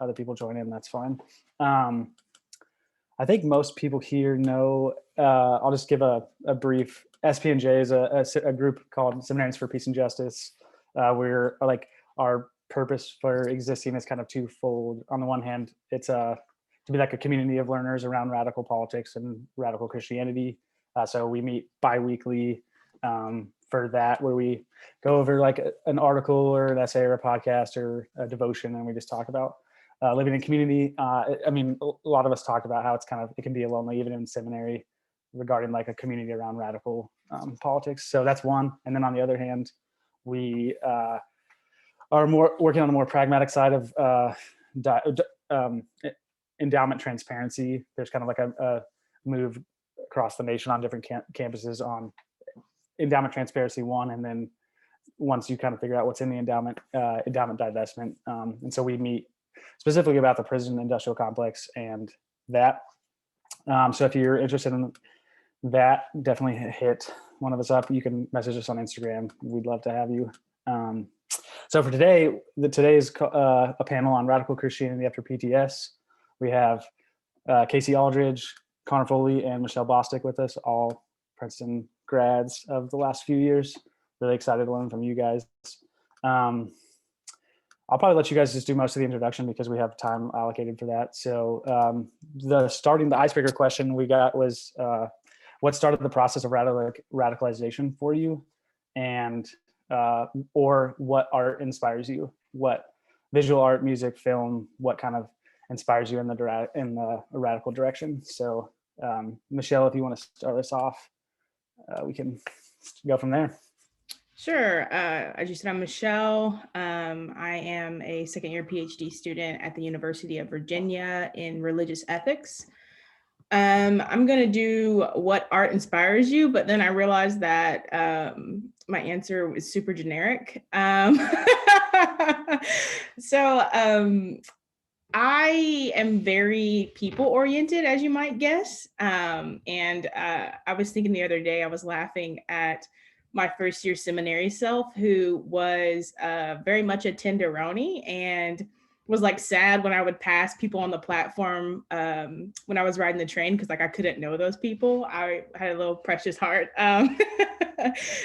other people join in, that's fine. I think most people here know, I'll just give a brief. SPNJ is a group called Seminarians for Peace and Justice. We're like, our purpose for existing is kind of twofold. On the one hand, it's to be like a community of learners around radical politics and radical Christianity. So we meet bi-weekly for that, where we go over like an article or an essay or a podcast or a devotion, and we just talk about living in community. I mean, a lot of us talked about how it can be lonely even in seminary regarding like a community around radical politics. So that's one. And then on the other hand, we are more working on the more pragmatic side of endowment transparency. There's kind of like a move across the nation on different campuses on endowment transparency one, and then once you kind of figure out what's in the endowment divestment. And so we meet specifically about the prison industrial complex and that. So if you're interested in that, definitely hit one of us up. You can message us on Instagram. We'd love to have you. So for today, today's a panel on radical Christianity after PTS. We have Casey Aldridge, Connor Foley, and Michelle Bostic with us, all Princeton grads of the last few years. Really excited to learn from you guys. I'll probably let you guys just do most of the introduction because we have time allocated for that. So the icebreaker question we got was, what started the process of radicalization for you? And or what art inspires you? What visual art, music, film, what kind of inspires you in the radical direction? So Michelle, if you want to start us off, we can go from there. Sure. As you said, I'm Michelle. I am a second-year PhD student at the University of Virginia in religious ethics. I'm going to do what art inspires you, but then I realized that my answer was super generic. So I am very people-oriented, as you might guess. And I was thinking the other day, I was laughing at my first year seminary self, who was very much a tenderoni and was like sad when I would pass people on the platform when I was riding the train, because like I couldn't know those people. I had a little precious heart.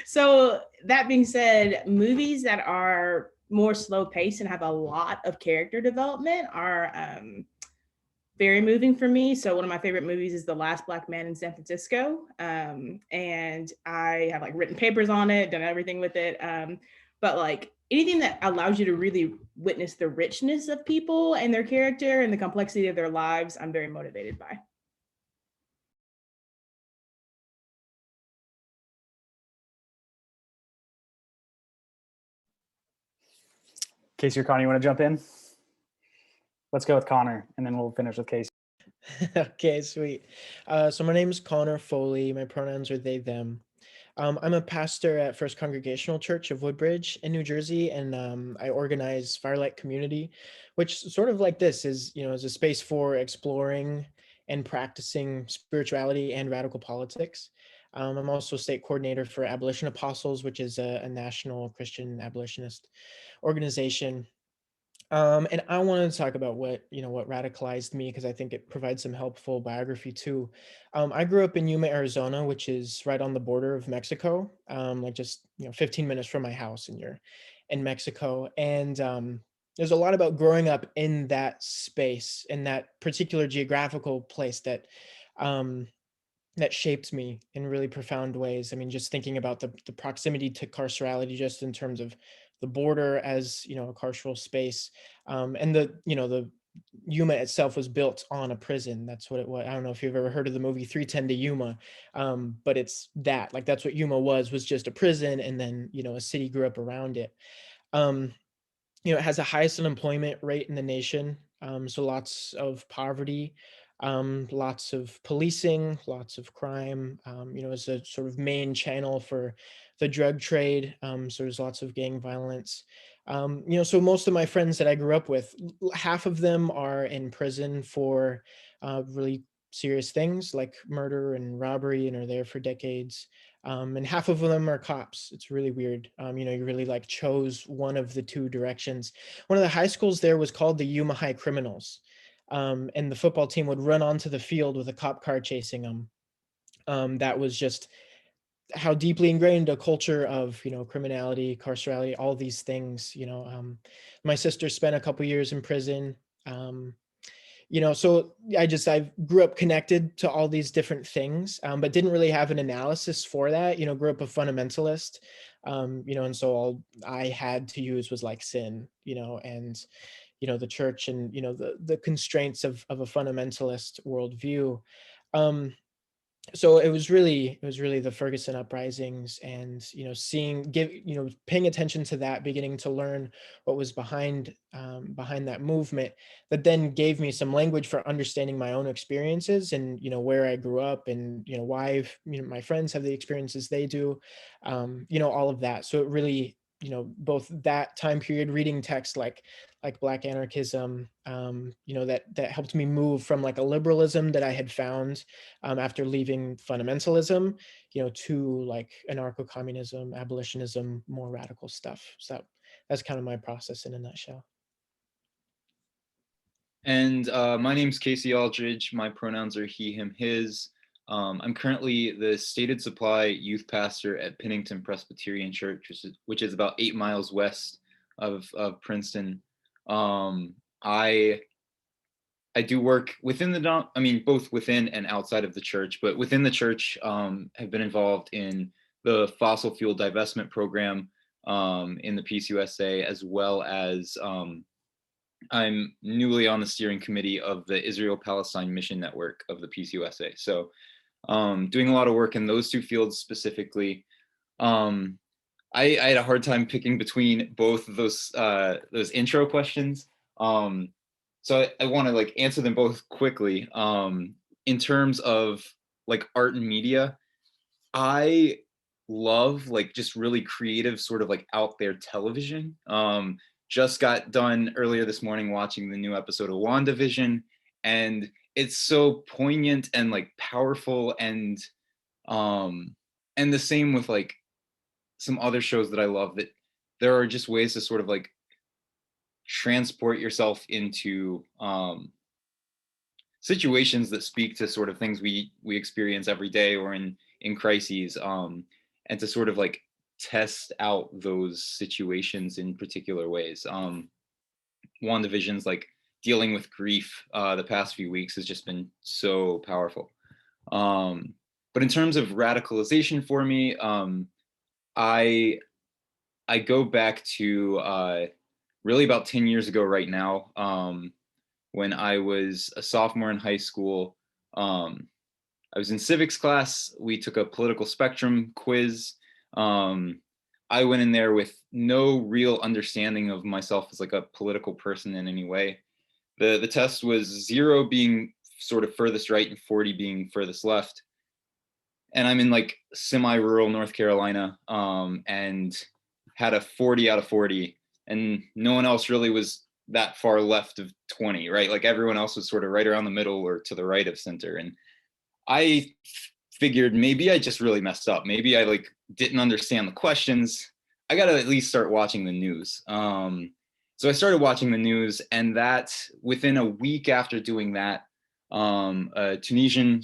So that being said, movies that are more slow paced and have a lot of character development are very moving for me. So one of my favorite movies is The Last Black Man in San Francisco. And I have like written papers on it, done everything with it. But like anything that allows you to really witness the richness of people and their character and the complexity of their lives, I'm very motivated by. Casey or Connor, you want to jump in? Let's go with Connor, and then we'll finish with Casey. Okay, sweet. So my name is Connor Foley. My pronouns are they, them. I'm a pastor at First Congregational Church of Woodbridge in New Jersey, and I organize Firelight Community, which sort of like this is a space for exploring and practicing spirituality and radical politics. I'm also state coordinator for Abolition Apostles, which is a national Christian abolitionist organization. And I wanted to talk about what radicalized me, because I think it provides some helpful biography too. I grew up in Yuma, Arizona, which is right on the border of Mexico, like just 15 minutes from my house, and you're in Mexico. And there's a lot about growing up in that space, in that particular geographical place that shaped me in really profound ways. I mean, just thinking about the proximity to carcerality, just in terms of the border as a carceral space, and the Yuma itself was built on a prison. That's what it was. I don't know if you've ever heard of the movie 3:10 to Yuma, but it's that's what Yuma was just a prison, and then a city grew up around it. It has the highest unemployment rate in the nation, so lots of poverty. Lots of policing, lots of crime, as a sort of main channel for the drug trade. So there's lots of gang violence. So most of my friends that I grew up with, half of them are in prison for really serious things like murder and robbery, and are there for decades. And half of them are cops. It's really weird. You really like chose one of the two directions. One of the high schools there was called the Yuma High Criminals. And the football team would run onto the field with a cop car chasing them. That was just how deeply ingrained a culture of, criminality, carcerality, all these things. My sister spent a couple years in prison. Um, so I grew up connected to all these different things, but didn't really have an analysis for that. Grew up a fundamentalist. And so all I had to use was like sin, and the church, and the constraints of a fundamentalist worldview. So it was really the Ferguson uprisings, and paying attention to that, beginning to learn what was behind that movement, that then gave me some language for understanding my own experiences, and where I grew up, and why my friends have the experiences they do, all of that. So it really, both that time period, reading text like Black anarchism, that helped me move from like a liberalism that I had found after leaving fundamentalism, to like anarcho-communism, abolitionism, more radical stuff. So that's kind of my process in a nutshell. And my name's Casey Aldridge. My pronouns are he, him, his. I'm currently the stated supply youth pastor at Pennington Presbyterian Church, which is about 8 miles west of Princeton. I do work within both within and outside of the church, but within the church, have been involved in the fossil fuel divestment program in the PCUSA, as well as I'm newly on the steering committee of the Israel-Palestine Mission Network of the PCUSA. So doing a lot of work in those two fields specifically. I had a hard time picking between both of those intro questions. So I want to like answer them both quickly. In terms of like art and media, I love like just really creative sort of like out there television. Just got done earlier this morning watching the new episode of WandaVision, and it's so poignant and like powerful, and the same with like some other shows that I love, that there are just ways to sort of like transport yourself into situations that speak to sort of things we experience every day or in crises, and to sort of like test out those situations in particular ways. WandaVision's like dealing with grief the past few weeks has just been so powerful. But in terms of radicalization for me, I go back to really about 10 years ago right now, when I was a sophomore in high school. I was in civics class. We took a political spectrum quiz. I went in there with no real understanding of myself as like a political person in any way. The test was 0 being sort of furthest right and 40 being furthest left. And I'm in like semi-rural North Carolina, and had a 40 out of 40, and no one else really was that far left of 20, right? Like everyone else was sort of right around the middle or to the right of center. And I figured maybe I just really messed up. Maybe I like didn't understand the questions. I got to at least start watching the news. So I started watching the news, and that within a week after doing that, a Tunisian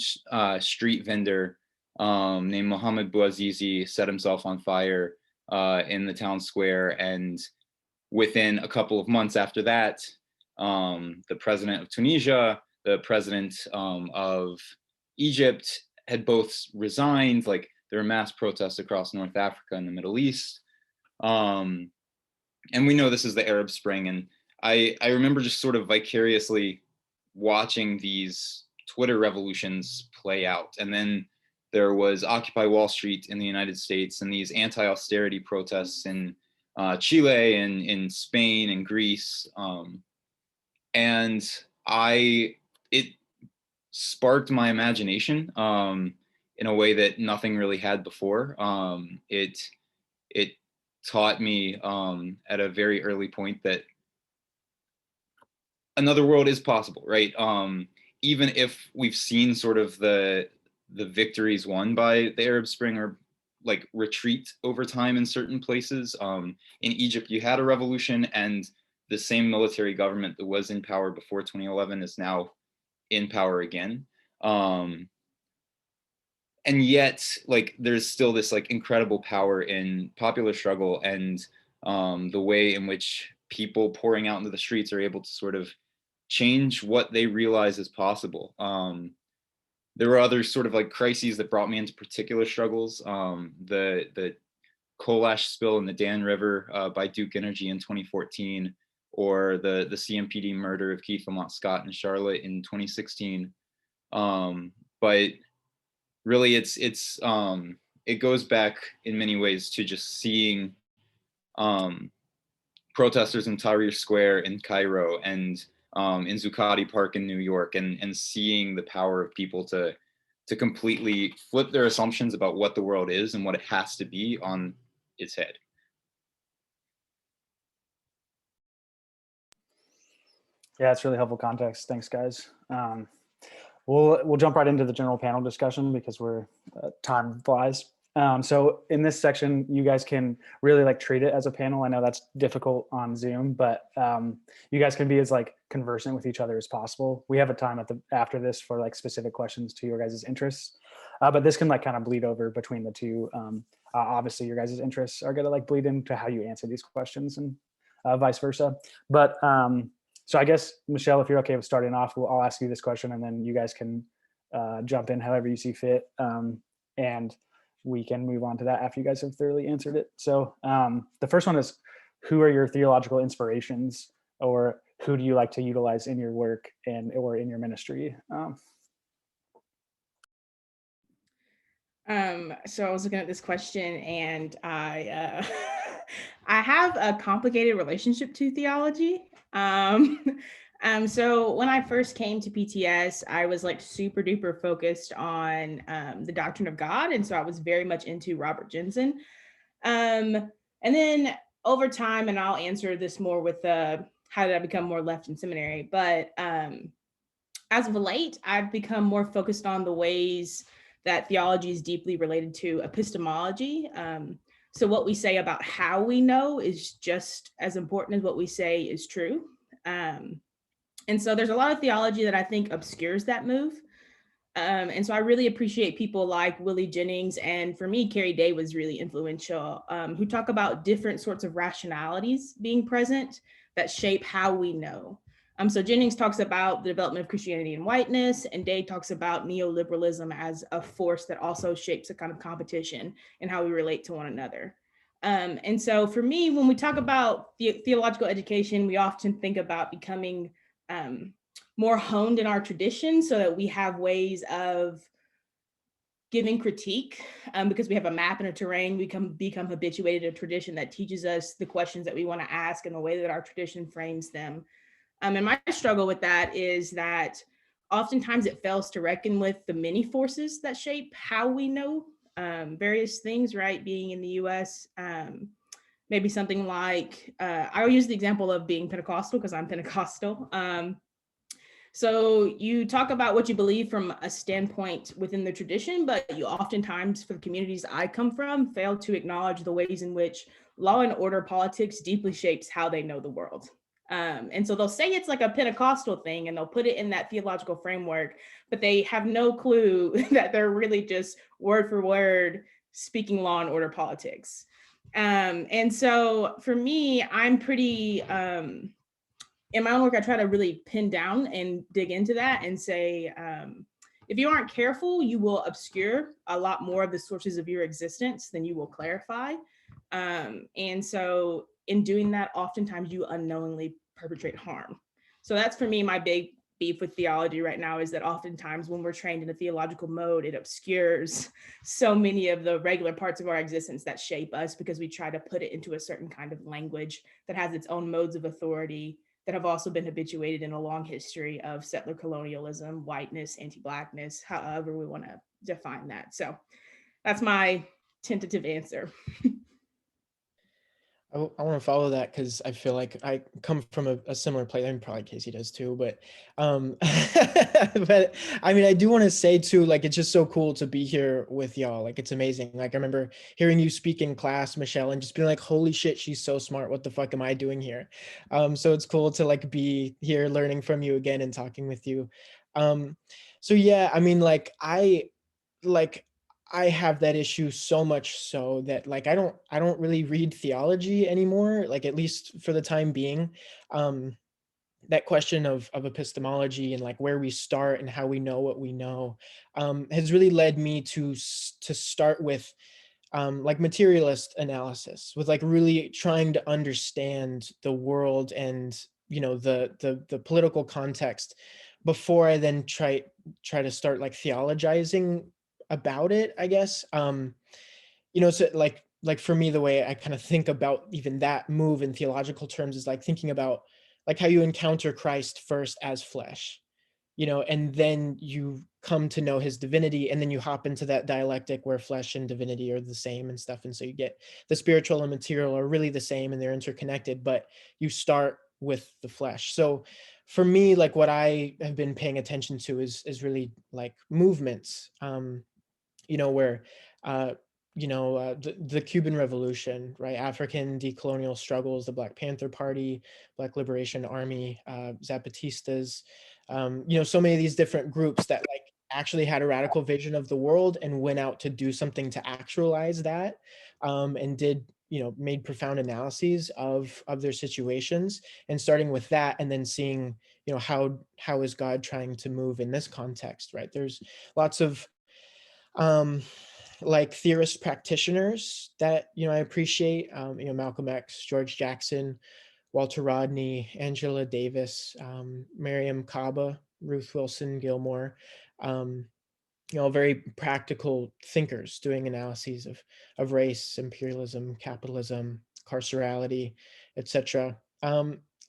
street vendor named Mohamed Bouazizi set himself on fire in the town square. And within a couple of months after that, the president of Tunisia, the president of Egypt had both resigned. Like there were mass protests across North Africa and the Middle East. And we know this is the Arab Spring. And I remember just sort of vicariously watching these Twitter revolutions play out. And then there was Occupy Wall Street in the United States, and these anti-austerity protests in Chile and in Spain and Greece. And it sparked my imagination in a way that nothing really had before. It taught me at a very early point that another world is possible, right? Even if we've seen sort of the victories won by the Arab Spring, or like retreat over time in certain places. In Egypt, you had a revolution, and the same military government that was in power before 2011 is now in power again. And yet, like, there's still this like incredible power in popular struggle, and the way in which people pouring out into the streets are able to sort of change what they realize is possible. There were other sort of like crises that brought me into particular struggles. The coal ash spill in the Dan River by Duke Energy in 2014, or the CMPD murder of Keith Lamont Scott in Charlotte in 2016. But really, it goes back in many ways to just seeing protesters in Tahrir Square in Cairo, and in Zuccotti Park in New York, and seeing the power of people to completely flip their assumptions about what the world is and what it has to be on its head. Yeah, it's really helpful context. Thanks, guys. We'll jump right into the general panel discussion because we're time flies. So in this section, you guys can really like treat it as a panel. I know that's difficult on Zoom, but you guys can be as like conversant with each other as possible. We have a time after this for like specific questions to your guys' interests, but this can like kind of bleed over between the two. Obviously, your guys' interests are going to like bleed into how you answer these questions, and vice versa. But so I guess, Michelle, if you're okay with starting off, I'll ask you this question, and then you guys can jump in however you see fit. And we can move on to that after you guys have thoroughly answered it. So the first one is, who are your theological inspirations, or who do you like to utilize in your work or in your ministry? So I was looking at this question, and I I have a complicated relationship to theology. So when I first came to PTS, I was like super duper focused on the doctrine of God, and so I was very much into Robert Jensen. And then over time, and I'll answer this more with how did I become more left in seminary, but as of late, I've become more focused on the ways that theology is deeply related to epistemology. So what we say about how we know is just as important as what we say is true. And so there's a lot of theology that I think obscures that move. And so I really appreciate people like Willie Jennings, and for me, Carrie Day was really influential, who talk about different sorts of rationalities being present that shape how we know. So Jennings talks about the development of Christianity and whiteness, and Day talks about neoliberalism as a force that also shapes a kind of competition in how we relate to one another. And so for me, when we talk about theological education, we often think about becoming more honed in our tradition so that we have ways of giving critique, because we have a map and a terrain. We become habituated to a tradition that teaches us the questions that we want to ask and the way that our tradition frames them. And my struggle with that is that oftentimes it fails to reckon with the many forces that shape how we know various things, right? Being in the US, maybe something like, I'll use the example of being Pentecostal because I'm Pentecostal. So you talk about what you believe from a standpoint within the tradition, but you oftentimes, for the communities I come from, fail to acknowledge the ways in which law and order politics deeply shapes how they know the world. And so they'll say it's like a Pentecostal thing, and they'll put it in that theological framework, but they have no clue that they're really just word for word speaking law and order politics. And so for me, I'm pretty... in my own work, I try to really pin down and dig into that and say, if you aren't careful, you will obscure a lot more of the sources of your existence than you will clarify. And so in doing that, oftentimes you unknowingly perpetrate harm. So that's, for me, my big beef with theology right now, is that oftentimes when we're trained in a theological mode, it obscures so many of the regular parts of our existence that shape us, because we try to put it into a certain kind of language that has its own modes of authority that have also been habituated in a long history of settler colonialism, whiteness, anti-Blackness, however we want to define that. So that's my tentative answer. I want to follow that because I feel like I come from a similar place. I mean, probably Casey does too, but but I mean, I do want to say too, like it's just so cool to be here with y'all. Like it's amazing. Like I remember hearing you speak in class, Michelle, and just being like, "Holy shit, she's so smart. What the fuck am I doing here?" So it's cool to like be here learning from you again and talking with you. Um, so yeah, I mean, like I have that issue so much so that like I don't really read theology anymore, like at least for the time being. Um that question of epistemology and like where we start and how we know what we know has really led me to start with like materialist analysis, with like really trying to understand the world and the political context before I then try to start like theologizing about it, I guess. So like for me, the way I kind of think about even that move in theological terms is like thinking about like how you encounter Christ first as flesh, and then you come to know his divinity, and then you hop into that dialectic where flesh and divinity are the same and stuff. And so you get the spiritual and material are really the same and they're interconnected, but you start with the flesh. So for me, like what I have been paying attention to is really like movements, where uh, the Cuban Revolution, right? African decolonial struggles, the Black Panther Party, Black Liberation Army, Zapatistas, so many of these different groups that like actually had a radical vision of the world and went out to do something to actualize that, and did made profound analyses of their situations, and starting with that and then seeing how is God trying to move in this context, right? There's lots of um like theorist practitioners that I appreciate, Malcolm X, George Jackson, Walter Rodney, Angela Davis, Miriam Kaba, Ruth Wilson Gilmore, um, very practical thinkers doing analyses of race, imperialism, capitalism, carcerality, etc.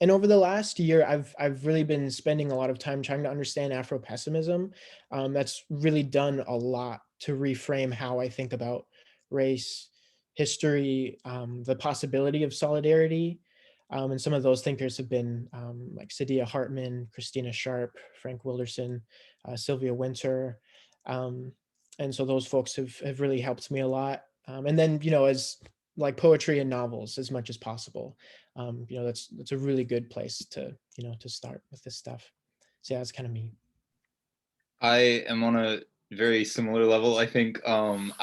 And over the last year, I've really been spending a lot of time trying to understand Afro-pessimism. That's really done a lot to reframe how I think about race, history, the possibility of solidarity. And some of those thinkers have been like Sadia Hartman, Christina Sharp, Frank Wilderson, Sylvia Winter. Um, and so those folks have really helped me a lot. And then, as like poetry and novels as much as possible. That's a really good place to start with this stuff. So yeah, that's kind of me. I am on a very similar level. I think when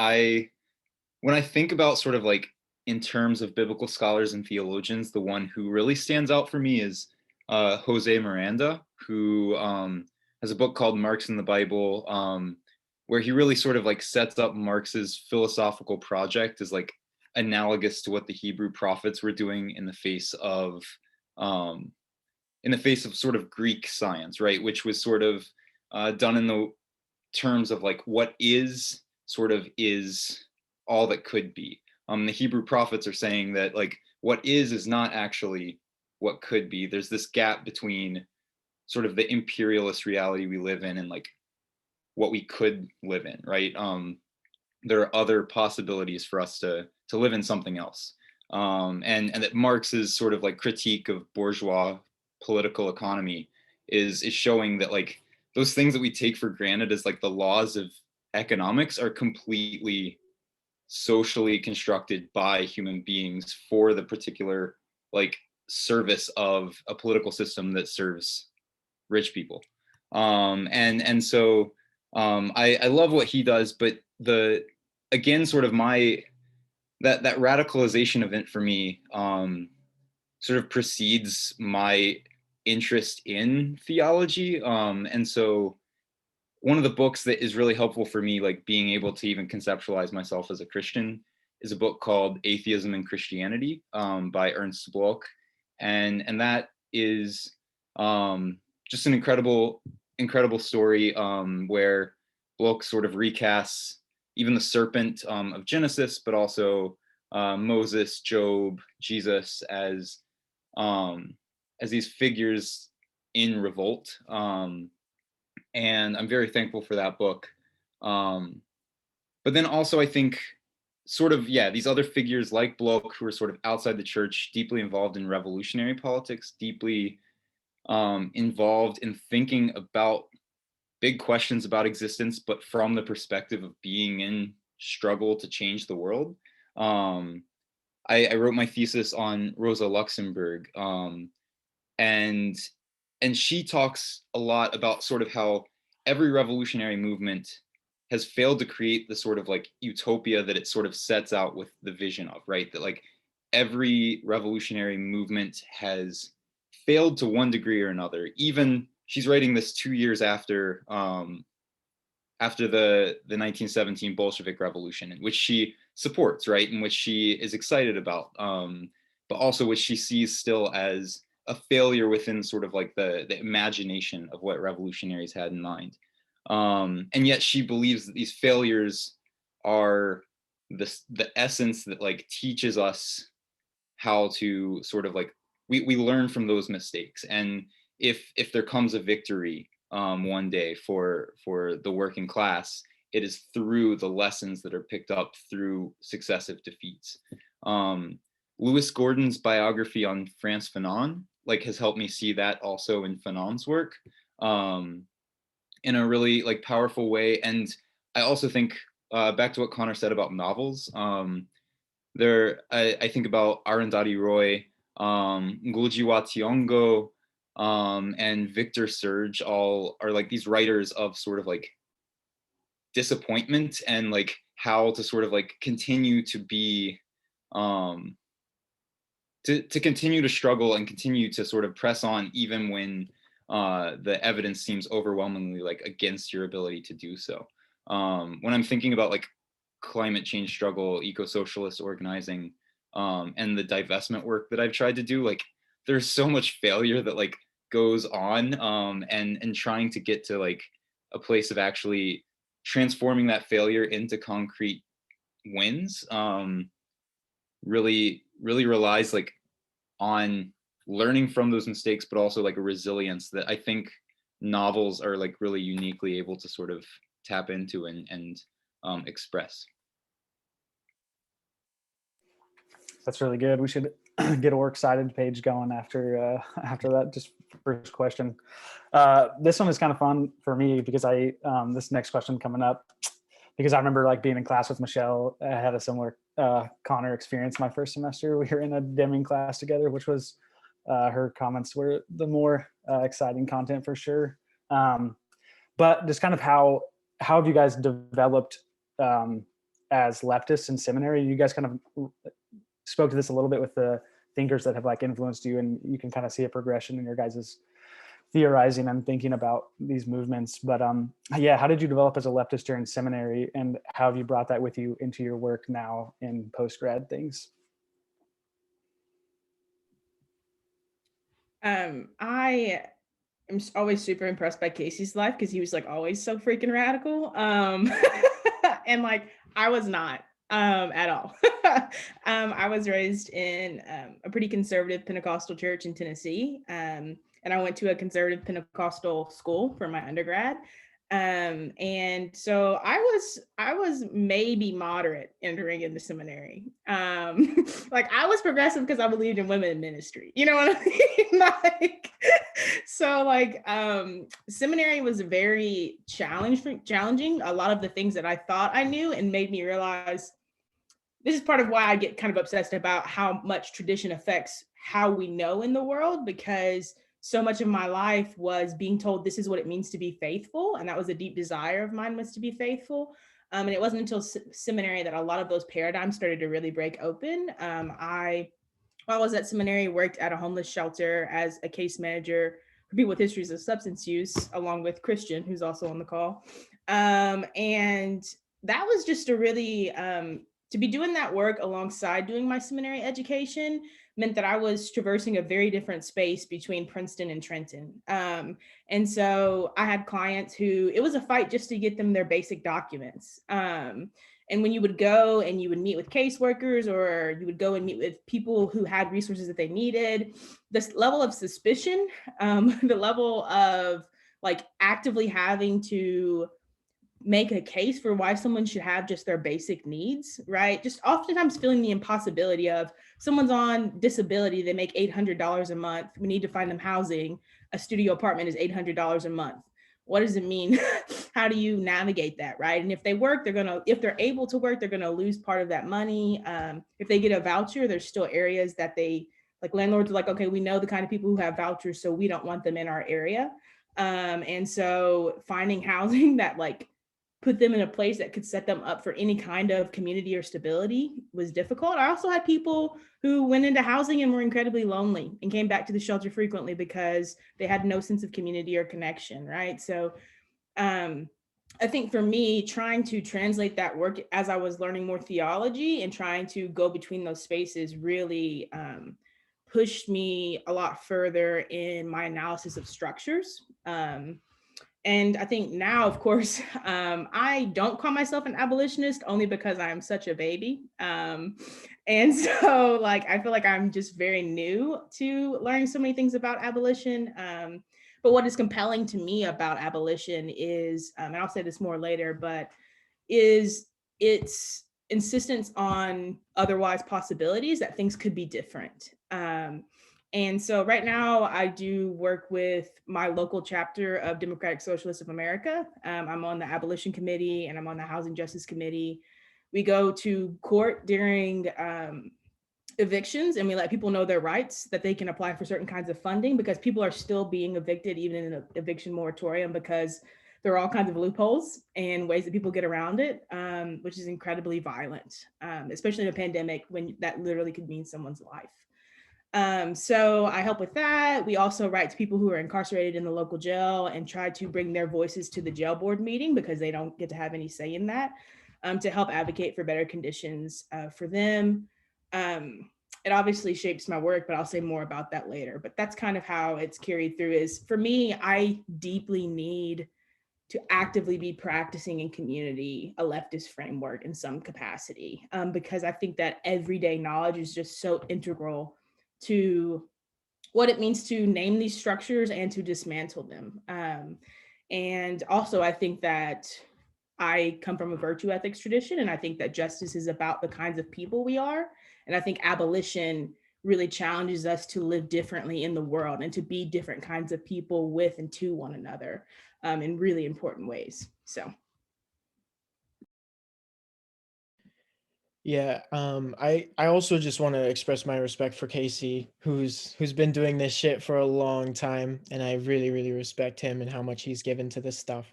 I think about sort of like in terms of biblical scholars and theologians, the one who really stands out for me is Jose Miranda, who has a book called Marx in the Bible, where he really sort of like sets up Marx's philosophical project as like analogous to what the Hebrew prophets were doing um, in the face of sort of Greek science, right, which was sort of done in the terms of like what is sort of is all that could be. The Hebrew prophets are saying that like what is not actually what could be. There's this gap between sort of the imperialist reality we live in and like what we could live in, right? There are other possibilities for us to live in something else. And that Marx's sort of like critique of bourgeois political economy is showing that like those things that we take for granted as like the laws of economics are completely socially constructed by human beings for the particular like service of a political system that serves rich people. And so I love what he does, but the again sort of my that radicalization event for me sort of precedes my interest in theology. And so one of the books that is really helpful for me, like being able to even conceptualize myself as a Christian, is a book called Atheism and Christianity by Ernst Bloch, and that is just an incredible story where Bloch sort of recasts even the serpent of Genesis, but also Moses, Job, Jesus as these figures in revolt. And I'm very thankful for that book. But then also, I think sort of, yeah, these other figures like Bloch, who are sort of outside the church, deeply involved in revolutionary politics, deeply involved in thinking about big questions about existence, but from the perspective of being in struggle to change the world. I wrote my thesis on Rosa Luxemburg, and she talks a lot about sort of how every revolutionary movement has failed to create the sort of like utopia that it sort of sets out with the vision of, right? That like every revolutionary movement has failed to one degree or another. Even she's writing this 2 years after the 1917 Bolshevik Revolution, which she supports, right, and which she is excited about, but also which she sees still as a failure within sort of like the imagination of what revolutionaries had in mind. And yet she believes that these failures are the essence that like teaches us how to sort of like we learn from those mistakes. And if there comes a victory one day for the working class, it is through the lessons that are picked up through successive defeats. Lewis Gordon's biography on Frantz Fanon like has helped me see that also in Fanon's work in a really like powerful way. And I also think back to what Connor said about novels, I think about Arundhati Roy, Nguljiwa Thiongo, and Victor Surge all are like these writers of sort of like disappointment and like how to sort of like continue to be to continue to struggle and continue to sort of press on even when the evidence seems overwhelmingly like against your ability to do so. When I'm thinking about like climate change struggle, eco-socialist organizing, and the divestment work that I've tried to do, like there's so much failure that like goes on, and trying to get to like a place of actually transforming that failure into concrete wins really relies like on learning from those mistakes, but also like a resilience that I think novels are like really uniquely able to sort of tap into and express. That's really good. We should get a works cited page going after that. Just first question. This one is kind of fun for me because this next question coming up, because I remember like being in class with Michelle. I had a similar Connor experience my first semester. We were in a Deming class together, which was her comments were the more exciting content for sure. But just kind of how have you guys developed as leftists in seminary? You guys kind of spoke to this a little bit with the thinkers that have like influenced you, and you can kind of see a progression in your guys's theorizing and thinking about these movements. But yeah, how did you develop as a leftist during seminary, and how have you brought that with you into your work now in post-grad things? I am always super impressed by Casey's life because he was like always so freaking radical. And like I was not at all. I was raised in a pretty conservative Pentecostal church in Tennessee. And I went to a conservative Pentecostal school for my undergrad. And so I was maybe moderate entering into seminary. Like I was progressive because I believed in women in ministry. You know what I mean? Like, so like seminary was very challenging. A lot of the things that I thought I knew and made me realize this is part of why I get kind of obsessed about how much tradition affects how we know in the world, because so much of my life was being told this is what it means to be faithful. And that was a deep desire of mine, was to be faithful. And it wasn't until seminary that a lot of those paradigms started to really break open. While I was at seminary, worked at a homeless shelter as a case manager for people with histories of substance use, along with Christian, who's also on the call. And that was just a really, to be doing that work alongside doing my seminary education meant that I was traversing a very different space between Princeton and Trenton. And so I had clients who, it was a fight just to get them their basic documents. And when you would go and you would meet with caseworkers, or you would go and meet with people who had resources that they needed, this level of suspicion, the level of like actively having to make a case for why someone should have just their basic needs, right? Just oftentimes feeling the impossibility of someone's on disability, they make $800 a month. We need to find them housing. A studio apartment is $800 a month. What does it mean? How do you navigate that, right? And if they work, if they're able to work, they're gonna lose part of that money. If they get a voucher, there's still areas that like landlords are like, okay, we know the kind of people who have vouchers, so we don't want them in our area. And so finding housing that like put them in a place that could set them up for any kind of community or stability was difficult. I also had people who went into housing and were incredibly lonely and came back to the shelter frequently because they had no sense of community or connection, right? So I think for me, trying to translate that work as I was learning more theology and trying to go between those spaces really pushed me a lot further in my analysis of structures. And I think now, of course, I don't call myself an abolitionist only because I'm such a baby. And so like, I feel like I'm just very new to learning so many things about abolition. But what is compelling to me about abolition is, and I'll say this more later, but is its insistence on otherwise possibilities that things could be different. And so right now I do work with my local chapter of Democratic Socialists of America. I'm on the Abolition Committee and I'm on the Housing Justice Committee. We go to court during evictions and we let people know their rights, that they can apply for certain kinds of funding, because people are still being evicted even in an eviction moratorium because there are all kinds of loopholes and ways that people get around it, which is incredibly violent, especially in a pandemic when that literally could mean someone's life. So I help with that. We also write to people who are incarcerated in the local jail and try to bring their voices to the jail board meeting because they don't get to have any say in that, to help advocate for better conditions for them. It obviously shapes my work, but I'll say more about that later. But that's kind of how it's carried through. Is for me, I deeply need to actively be practicing in community a leftist framework in some capacity, because I think that everyday knowledge is just so integral to what it means to name these structures and to dismantle them. And also, I think that I come from a virtue ethics tradition, and I think that justice is about the kinds of people we are. And I think abolition really challenges us to live differently in the world and to be different kinds of people with and to one another in really important ways. So. Yeah, I also just want to express my respect for Casey, who's been doing this shit for a long time, and I really, really respect him and how much he's given to this stuff.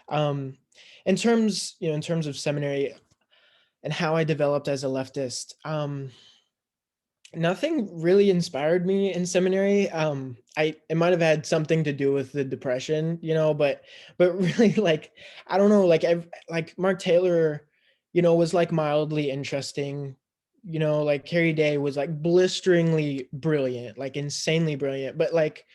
Um, in terms, in terms of seminary and how I developed as a leftist, nothing really inspired me in seminary. It might have had something to do with the depression, but really, like, I don't know, like Mark Taylor, was like mildly interesting. Like Carrie Day was like blisteringly brilliant, like insanely brilliant, but like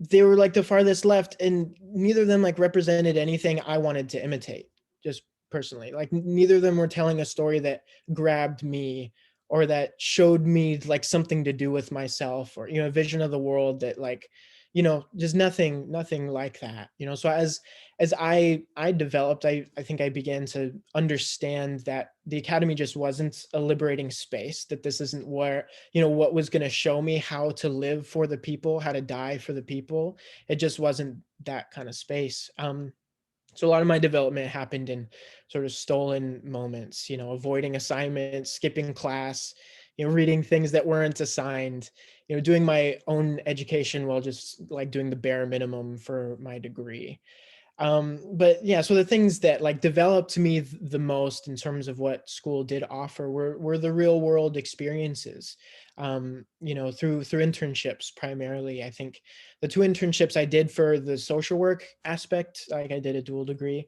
they were like the farthest left, and neither of them like represented anything I wanted to imitate, just personally. Like neither of them were telling a story that grabbed me or that showed me like something to do with myself, or a vision of the world that like just nothing like that. So as I developed, I think I began to understand that the academy just wasn't a liberating space, that this isn't where what was going to show me how to live for the people, how to die for the people. It just wasn't that kind of space. So a lot of my development happened in sort of stolen moments, avoiding assignments, skipping class, reading things that weren't assigned, doing my own education while just like doing the bare minimum for my degree. But yeah, so the things that like developed me the most in terms of what school did offer were the real world experiences, through internships primarily. I think the two internships I did for the social work aspect, like I did a dual degree,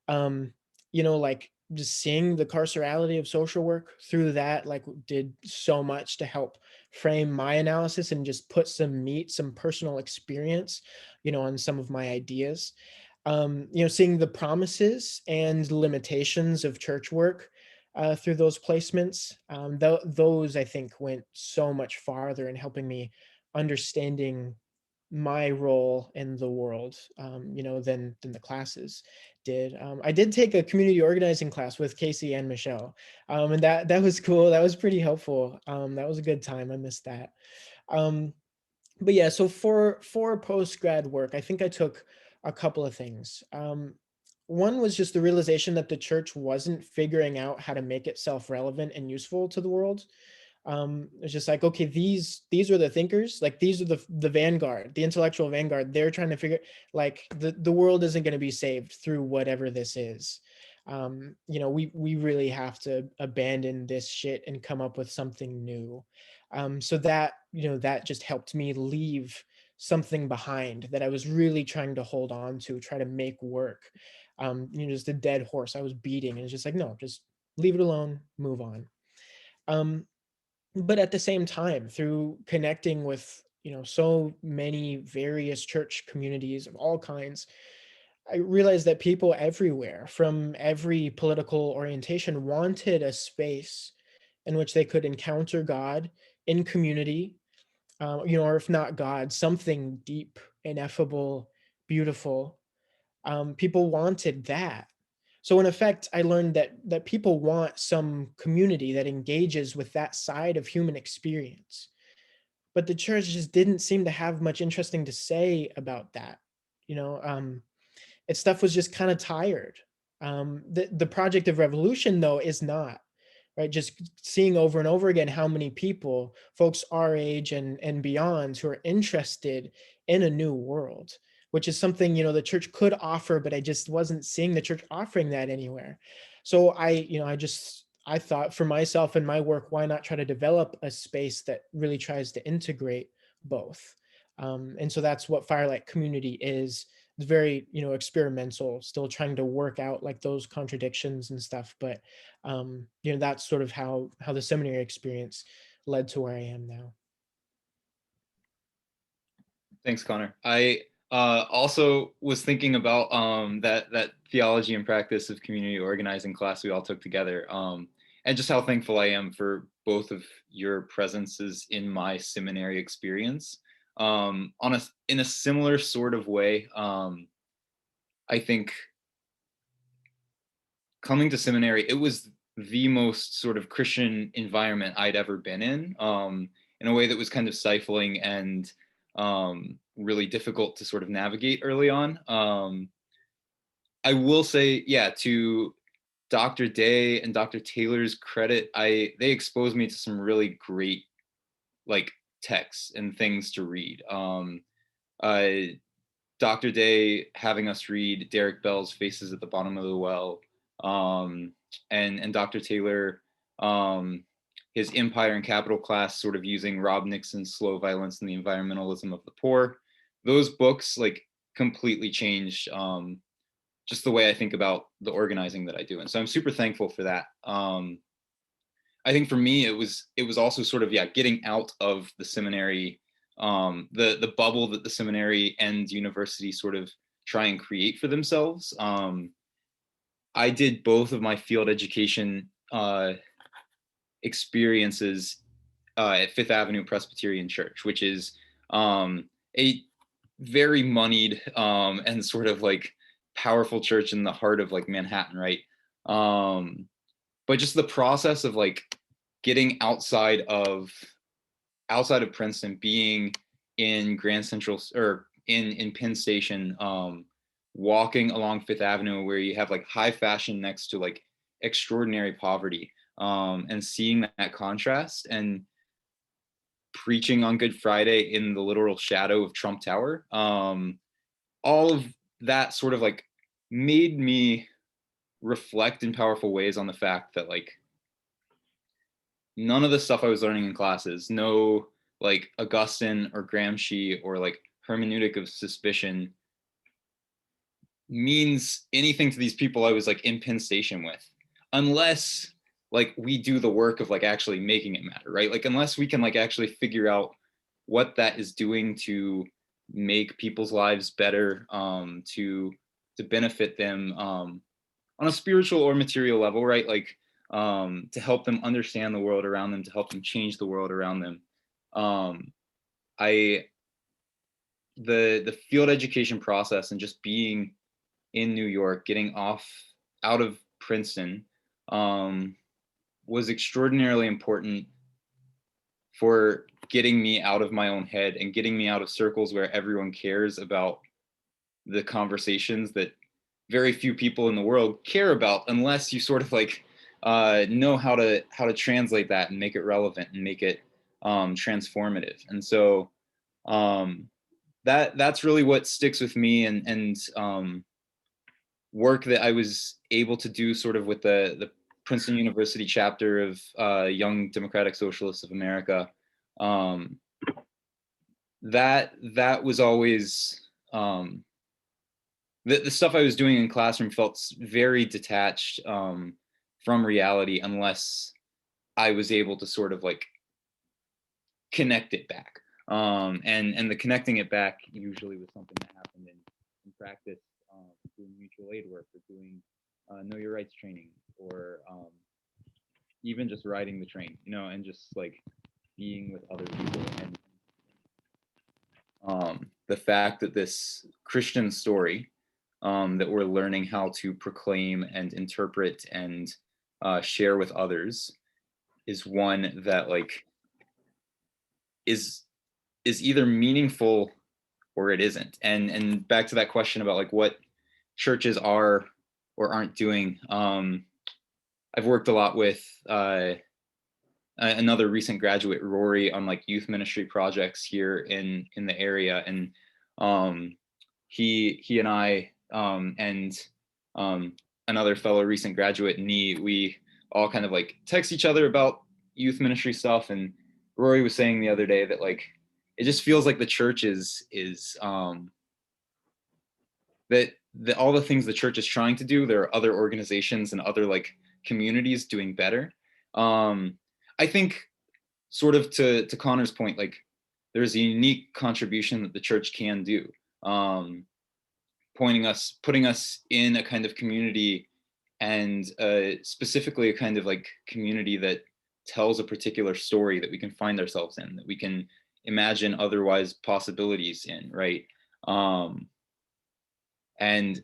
like just seeing the carcerality of social work through that, like did so much to help frame my analysis and just put some personal experience, on some of my ideas. Seeing the promises and limitations of church work through those placements, those I think went so much farther in helping me understanding my role in the world, than the classes did. I did take a community organizing class with Casey and Michelle, and that was cool. That was pretty helpful. That was a good time. I missed that. Um, but yeah, so for post grad work, I think I took a couple of things. One was just the realization that the church wasn't figuring out how to make itself relevant and useful to the world. It's just like, okay, these are the thinkers, like these are the vanguard, the intellectual vanguard. They're trying to figure, like, the world isn't going to be saved through whatever this is. We really have to abandon this shit and come up with something new. So that just helped me leave something behind that I was really trying to hold on to, try to make work. Just a dead horse I was beating, and it's just like, no, just leave it alone, move on. But at the same time, through connecting with so many various church communities of all kinds, I realized that people everywhere from every political orientation wanted a space in which they could encounter God in community, or if not God, something deep, ineffable, beautiful. People wanted that. So in effect, I learned that people want some community that engages with that side of human experience. But the church just didn't seem to have much interesting to say about that. Its stuff was just kind of tired. The project of revolution, though, is not right. Just seeing over and over again how many people, folks our age and beyond, who are interested in a new world, which is something the church could offer, but I just wasn't seeing the church offering that anywhere. So I thought for myself and my work, why not try to develop a space that really tries to integrate both? And so that's what Firelight Community is. It's very experimental, still trying to work out like those contradictions and stuff, but that's sort of how the seminary experience led to where I am now. Thanks, Connor. I also was thinking about that theology and practice of community organizing class we all took together, and just how thankful I am for both of your presences in my seminary experience. In a similar sort of way, I think coming to seminary, it was the most sort of Christian environment I'd ever been in a way that was kind of stifling and really difficult to sort of navigate early on. I will say, yeah, to Dr. Day and Dr. Taylor's credit, they exposed me to some really great like texts and things to read. Dr. Day having us read Derek Bell's Faces at the Bottom of the Well, and Dr. Taylor, his Empire and Capital class, sort of using Rob Nixon's Slow Violence and the Environmentalism of the Poor. Those books like completely changed just the way I think about the organizing that I do, and so I'm super thankful for that. I think for me, it was also sort of getting out of the seminary, the bubble that the seminary and university sort of try and create for themselves. I did both of my field education experiences at Fifth Avenue Presbyterian Church, which is a very moneyed and sort of like powerful church in the heart of like Manhattan, right? But just the process of like getting outside of Princeton, being in Grand Central or in Penn Station, walking along Fifth Avenue where you have like high fashion next to like extraordinary poverty, and seeing that contrast, and preaching on Good Friday in the literal shadow of Trump Tower. All of that sort of like made me reflect in powerful ways on the fact that like none of the stuff I was learning in classes, no like Augustine or Gramsci or like hermeneutic of suspicion, means anything to these people I was like in Penn Station with, unless like we do the work of like actually making it matter, right? Like unless we can like actually figure out what that is doing to make people's lives better, to benefit them on a spiritual or material level, right? Like to help them understand the world around them, to help them change the world around them. I the field education process and just being in New York, getting out of Princeton, was extraordinarily important for getting me out of my own head and getting me out of circles where everyone cares about the conversations that very few people in the world care about, unless you sort of like know how to translate that and make it relevant and make it transformative. And so that's really what sticks with me, and work that I was able to do sort of with the Princeton University chapter of Young Democratic Socialists of America. That was always the stuff I was doing in classroom felt very detached from reality, unless I was able to sort of like connect it back. And the connecting it back usually was something that happened in practice, doing mutual aid work, or doing know your rights training, or even just riding the train, and just like being with other people. And the fact that this Christian story that we're learning how to proclaim and interpret and share with others is one that like is either meaningful or it isn't. And back to that question about like what churches are or aren't doing. I've worked a lot with another recent graduate, Rory, on like youth ministry projects here in the area, and he and I and another fellow recent graduate, Nee, we all kind of like text each other about youth ministry stuff. And Rory was saying the other day that like it just feels like the church is that all the things the church is trying to do, there are other organizations and other like communities doing better. I think sort of to Connor's point, like there's a unique contribution that the church can do, putting us in a kind of community, and specifically a kind of like community that tells a particular story that we can find ourselves in, that we can imagine otherwise possibilities in, right? And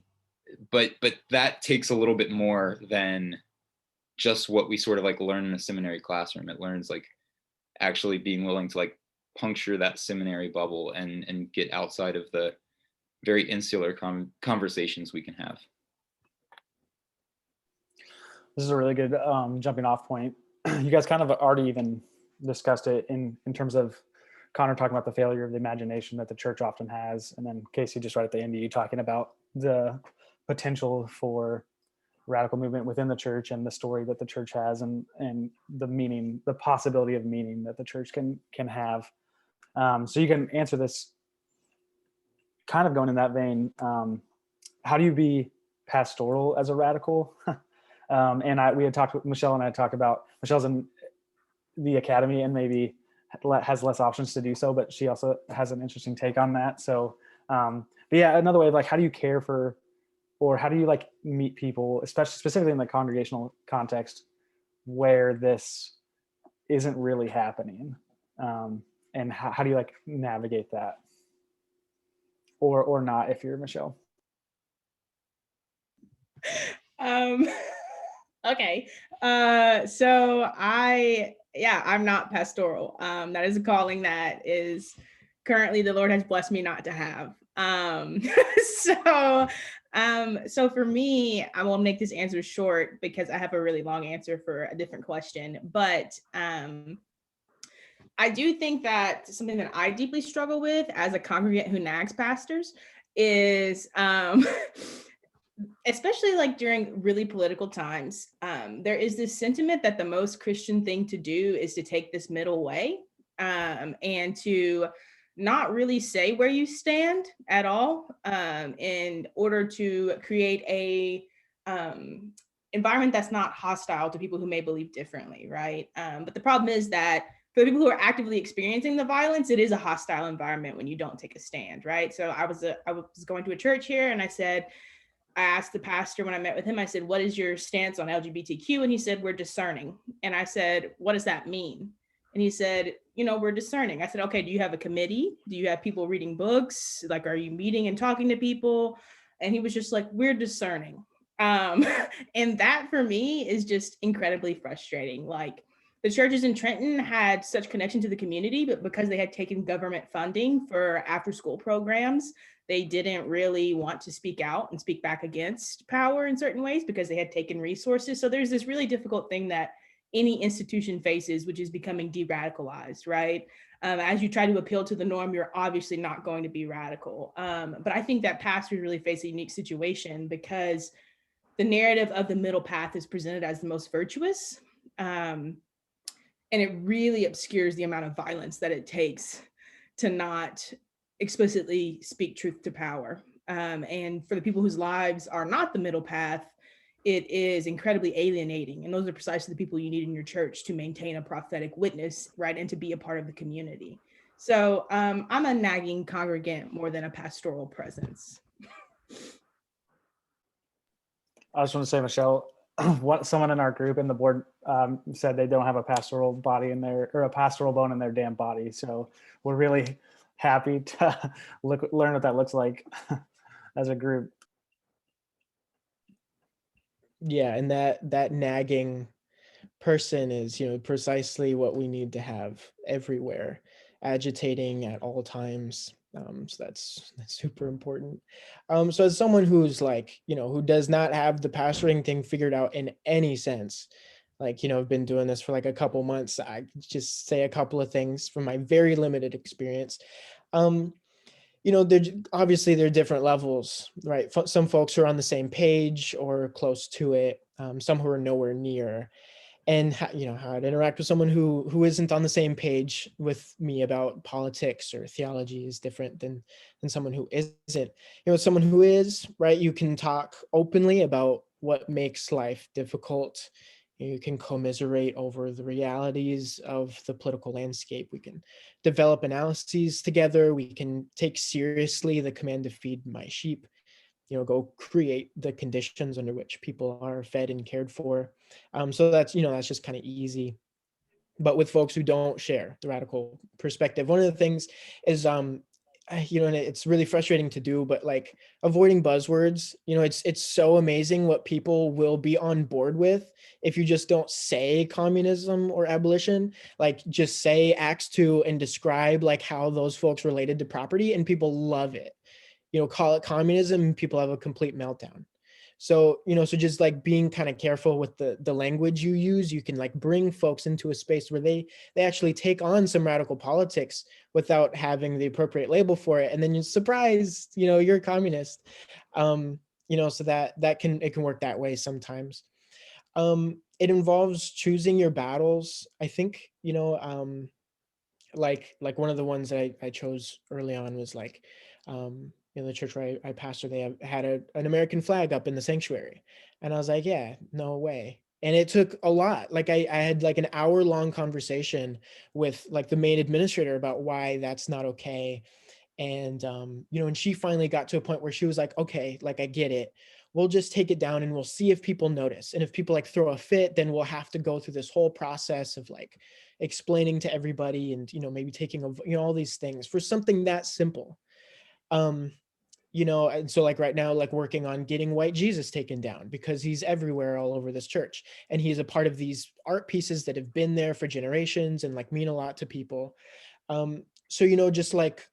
but that takes a little bit more than just what we sort of like learn in a seminary classroom. It learns like actually being willing to like puncture that seminary bubble and get outside of the very insular conversations we can have. This is a really good jumping off point. You guys kind of already even discussed it in terms of Connor talking about the failure of the imagination that the church often has, and then Casey just right at the end of you talking about the potential for radical movement within the church and the story that the church has, and the meaning, the possibility of meaning that the church can have. So you can answer this kind of going in that vein. How do you be pastoral as a radical? And we had talked with Michelle, and I talked about Michelle's in the academy and maybe has less options to do so, but she also has an interesting take on that. So, but yeah, another way of like, how do you care for, or how do you like meet people, especially specifically in the congregational context where this isn't really happening? And how do you like navigate that? Or not, if you're Michelle? Okay. So I'm not pastoral. That is a calling that is currently the Lord has blessed me not to have. So for me, I will make this answer short because I have a really long answer for a different question. But I do think that something that I deeply struggle with as a congregant who nags pastors is especially like during really political times, there is this sentiment that the most Christian thing to do is to take this middle way, and to not really say where you stand at all, in order to create a environment that's not hostile to people who may believe differently, right? But the problem is that for the people who are actively experiencing the violence, it is a hostile environment when you don't take a stand, right? So I was going to a church here, and I asked the pastor when I met with him, I said, what is your stance on LGBTQ? And he said, we're discerning. And I said, what does that mean? And he said, we're discerning. I said, okay, do you have a committee? Do you have people reading books? Like, are you meeting and talking to people? And he was just like, we're discerning. And that for me is just incredibly frustrating. Like, the churches in Trenton had such connection to the community, but because they had taken government funding for after school programs, they didn't really want to speak out and speak back against power in certain ways because they had taken resources. So there's this really difficult thing that any institution faces, which is becoming de-radicalized, right? As you try to appeal to the norm, you're obviously not going to be radical. But I think that pastors really face a unique situation because the narrative of the middle path is presented as the most virtuous. And it really obscures the amount of violence that it takes to not explicitly speak truth to power. And for the people whose lives are not the middle path, it is incredibly alienating. And those are precisely the people you need in your church to maintain a prophetic witness, right? And to be a part of the community. So I'm a nagging congregant more than a pastoral presence. I just want to say, Michelle, someone in our group in the board said they don't have a pastoral body in their, or a pastoral bone in their damn body. So we're really happy to learn what that looks like as a group. Yeah, and that nagging person is, precisely what we need to have everywhere, agitating at all times. So that's super important. So as someone who's like, who does not have the pastoring thing figured out in any sense, like, I've been doing this for like a couple months, I just say a couple of things from my very limited experience. Obviously there are different levels, right? Some folks are on the same page or close to it, some who are nowhere near. And how to interact with someone who isn't on the same page with me about politics or theology is different than someone who isn't. Someone who is, right, you can talk openly about what makes life difficult. You can commiserate over the realities of the political landscape. We can develop analyses together. We can take seriously the command to feed my sheep, go create the conditions under which people are fed and cared for. So that's just kind of easy. But with folks who don't share the radical perspective, one of the things is, and it's really frustrating to do, but like avoiding buzzwords, it's so amazing what people will be on board with if you just don't say communism or abolition, like just say Acts 2 and describe like how those folks related to property, and people love it. Call it communism, people have a complete meltdown. So, so just like being kind of careful with the language you use, you can like bring folks into a space where they actually take on some radical politics without having the appropriate label for it. And then you're surprised, you're a communist. So it can work that way sometimes. It involves choosing your battles. I think, like one of the ones that I chose early on was like, in the church where I pastor, they had an American flag up in the sanctuary. And I was like, yeah, no way. And it took a lot. Like I had like an hour-long conversation with like the main administrator about why that's not okay. And, and she finally got to a point where she was like, okay, like I get it. We'll just take it down and we'll see if people notice. And if people like throw a fit, then we'll have to go through this whole process of like explaining to everybody and, maybe taking, all these things for something that simple. And so like right now, like working on getting white Jesus taken down because he's everywhere all over this church. And he's a part of these art pieces that have been there for generations and like mean a lot to people. So, just like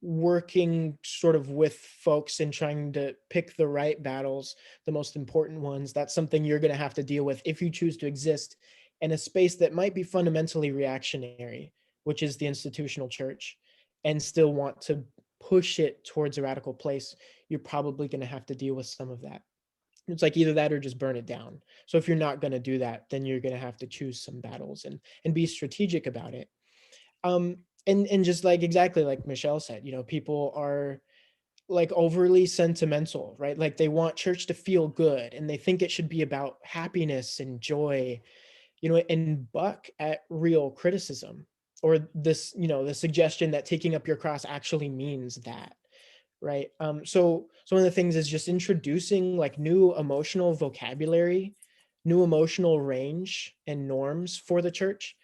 working sort of with folks and trying to pick the right battles, the most important ones, that's something you're going to have to deal with if you choose to exist in a space that might be fundamentally reactionary, which is the institutional church, and still want to push it towards a radical place. You're probably going to have to deal with some of that. It's like either that or just burn it down. So if you're not going to do that, then you're going to have to choose some battles and be strategic about it. And just like exactly like Michelle said, people are like overly sentimental, right? Like they want church to feel good and they think it should be about happiness and joy, and buck at real criticism or this, the suggestion that taking up your cross actually means that, right? So one of the things is just introducing like new emotional vocabulary, new emotional range and norms for the church.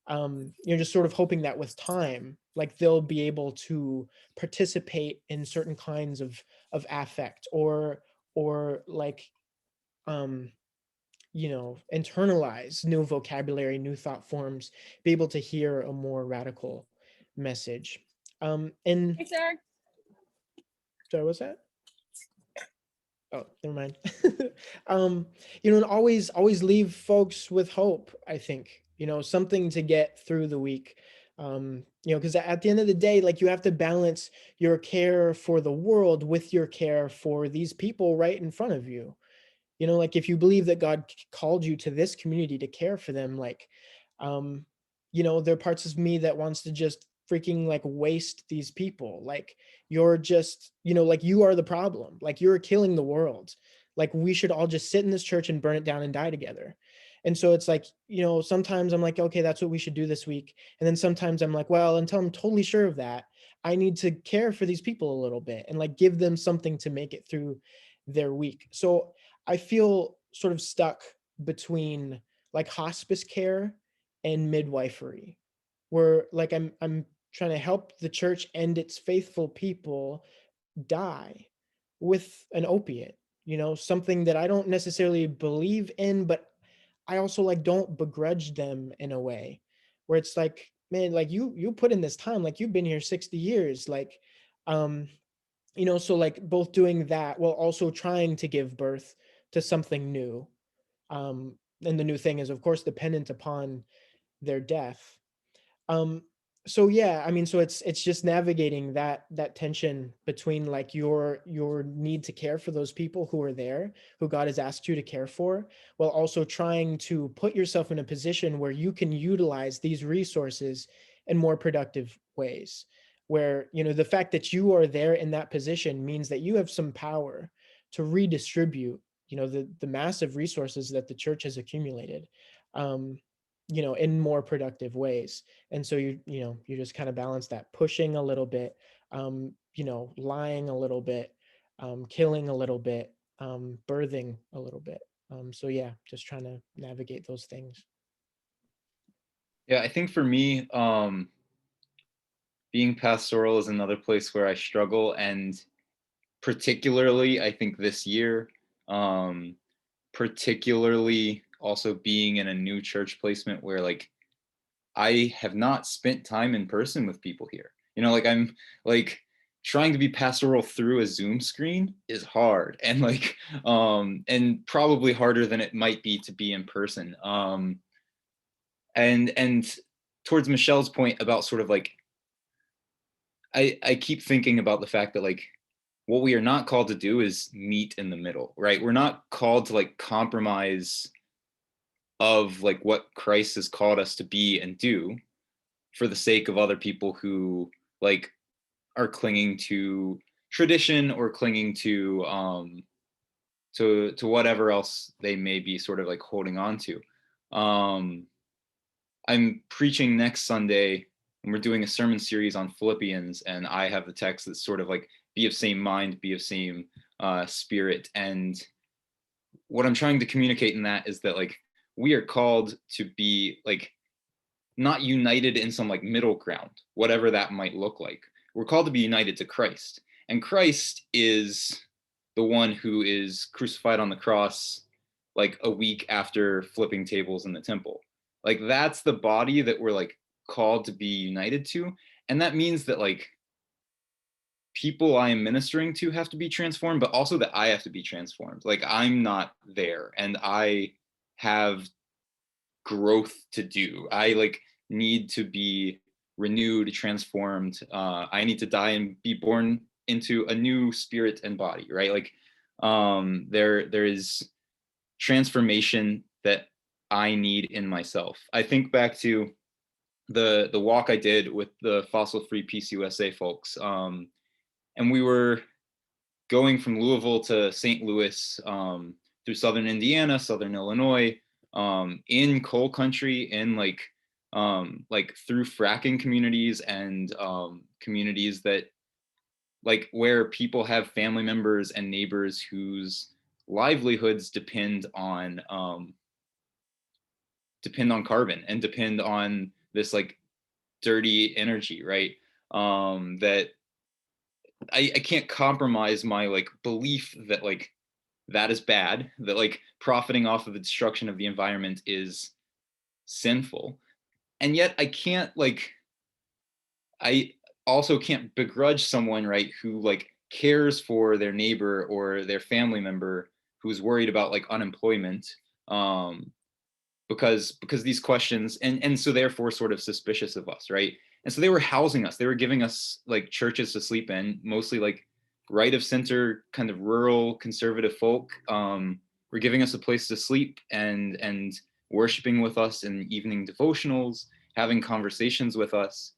just sort of hoping that with time, like they'll be able to participate in certain kinds of affect, or like internalize new vocabulary, new thought forms, be able to hear a more radical message. And Hey, sir. sorry, what's that? Oh, never mind. And always leave folks with hope, I think, something to get through the week. Because at the end of the day, like, you have to balance your care for the world with your care for these people right in front of you. Like, if you believe that God called you to this community to care for them, like, there are parts of me that wants to just freaking like waste these people. Like, you're just, like, you are the problem. Like, you're killing the world. Like, we should all just sit in this church and burn it down and die together. And so it's like, sometimes I'm like, okay, that's what we should do this week. And then sometimes I'm like, well, until I'm totally sure of that, I need to care for these people a little bit and like give them something to make it through their week. So I feel sort of stuck between like hospice care and midwifery, where like I'm trying to help the church and its faithful people die with an opiate, something that I don't necessarily believe in, but I also like don't begrudge them in a way where it's like, man, like you put in this time, like you've been here 60 years, like, um, so like both doing that while also trying to give birth to something new. And the new thing is of course dependent upon their death. um so yeah, I mean, so it's just navigating that tension between like your need to care for those people who are there, who God has asked you to care for, while also trying to put yourself in a position where you can utilize these resources in more productive ways, where the fact that you are there in that position means that you have some power to redistribute the massive resources that the church has accumulated, um in more productive ways. And so you just kind of balance that, pushing a little bit, lying a little bit, killing a little bit, birthing a little bit. So yeah, just trying to navigate those things. Yeah, I think for me, being pastoral is another place where I struggle, and particularly I think this year, um, particularly also being in a new church placement where like I have not spent time in person with people here. Like I'm like trying to be pastoral through a Zoom screen is hard, and like and probably harder than it might be to be in person. And towards Michelle's point about sort of like I keep thinking about the fact that like what we are not called to do is meet in the middle, right? We're not called to like compromise of like what Christ has called us to be and do for the sake of other people who like are clinging to tradition or clinging to whatever else they may be sort of like holding on to. I'm preaching next Sunday and we're doing a sermon series on Philippians, and I have the text that's sort of like be of same mind, be of same spirit. And what I'm trying to communicate in that is that like we are called to be like not united in some like middle ground, whatever that might look like. We're called to be united to Christ. And Christ is the one who is crucified on the cross like a week after flipping tables in the temple. Like that's the body that we're like called to be united to. And that means that like people I am ministering to have to be transformed, but also that I have to be transformed. Like I'm not there and I have growth to do. I like need to be renewed, transformed. I need to die and be born into a new spirit and body, right? Like there is transformation that I need in myself. I think back to the walk I did with the Fossil Free Peace USA folks, and we were going from Louisville to St. Louis, through southern Indiana, southern Illinois, in coal country, in like through fracking communities and communities that like where people have family members and neighbors whose livelihoods depend on carbon and depend on this like dirty energy, right? That I can't compromise my like belief that like that is bad, that like profiting off of the destruction of the environment is sinful. And yet I also can't begrudge someone, right, who like cares for their neighbor or their family member who's worried about like unemployment, um because these questions, and so therefore sort of suspicious of us, right? And so they were housing us, they were giving us like churches to sleep in, mostly like right of center kind of rural conservative folk, were giving us a place to sleep and worshiping with us in evening devotionals, having conversations with us.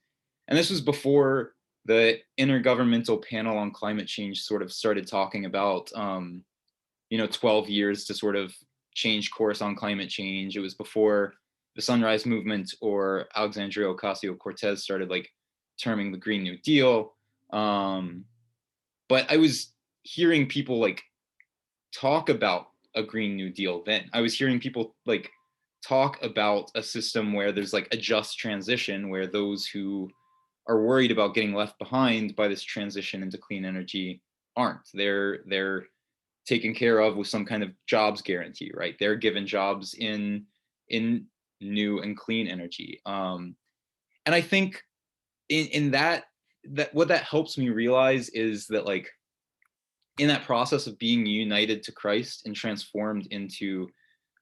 And this was before the intergovernmental panel on climate change sort of started talking about 12 years to sort of change course on climate change. It was before the Sunrise Movement or Alexandria Ocasio-Cortez started like terming the Green New Deal. But I was hearing people like talk about a Green New Deal then. I was hearing people like talk about a system where there's like a just transition, where those who are worried about getting left behind by this transition into clean energy aren't. They're taken care of with some kind of jobs guarantee, right? They're given jobs in new and clean energy. And I think in that what that helps me realize is that like in that process of being united to Christ and transformed into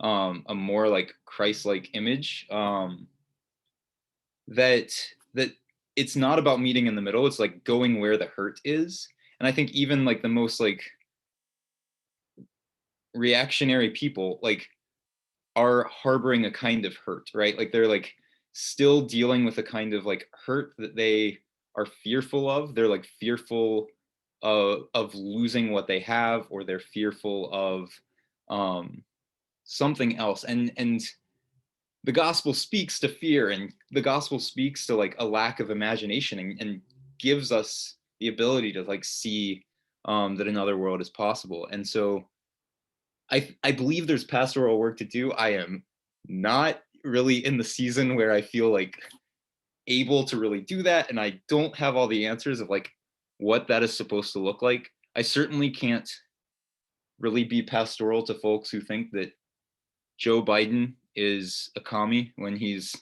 a more like Christ-like image, that it's not about meeting in the middle. It's like going where the hurt is. And I think even like the most like reactionary people like are harboring a kind of hurt, right? Like they're like still dealing with a kind of like hurt that they are fearful of. They're like fearful of losing what they have, or they're fearful of something else. And the gospel speaks to fear, and the gospel speaks to like a lack of imagination, and gives us the ability to like see that another world is possible. And so I believe there's pastoral work to do. I am not really in the season where I feel like able to really do that, and I don't have all the answers of like what that is supposed to look like. I certainly can't really be pastoral to folks who think that Joe Biden is a commie when he's,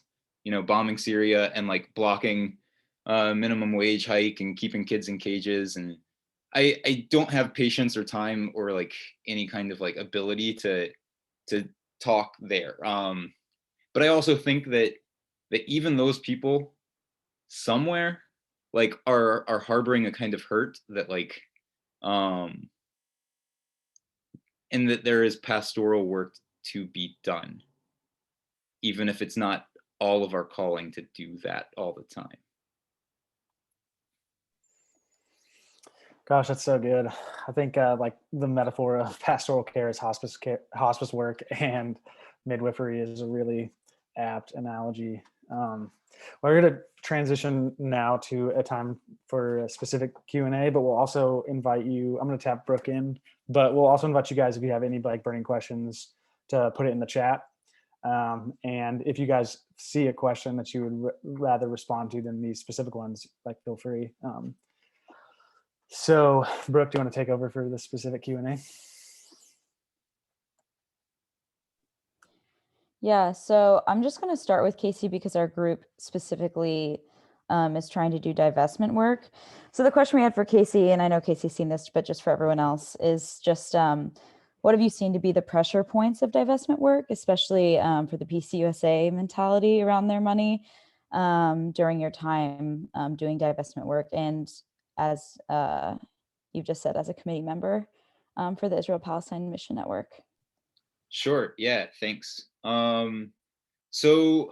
bombing Syria and like blocking minimum wage hike and keeping kids in cages. And I don't have patience or time or like any kind of like ability to talk there. But I also think that even those people somewhere like are harboring a kind of hurt that like and that there is pastoral work to be done, even if it's not all of our calling to do that all the time. Gosh, that's so good. I think like the metaphor of pastoral care is hospice work, and midwifery is a really apt analogy. We're going to transition now to a time for a specific Q&A, but we'll also invite you. I'm going to tap Brooke in, but we'll also invite you guys, if you have any like burning questions, to put it in the chat. And if you guys see a question that you would rather respond to than these specific ones, like feel free. So Brooke, do you want to take over for the specific Q&A? Yeah, so I'm just going to start with Casey because our group specifically is trying to do divestment work. So the question we had for Casey, and I know Casey's seen this, but just for everyone else, is just what have you seen to be the pressure points of divestment work, especially for the PCUSA mentality around their money during your time doing divestment work, and as you've just said, as a committee member for the Israel-Palestine Mission Network? Sure. Yeah. Thanks. So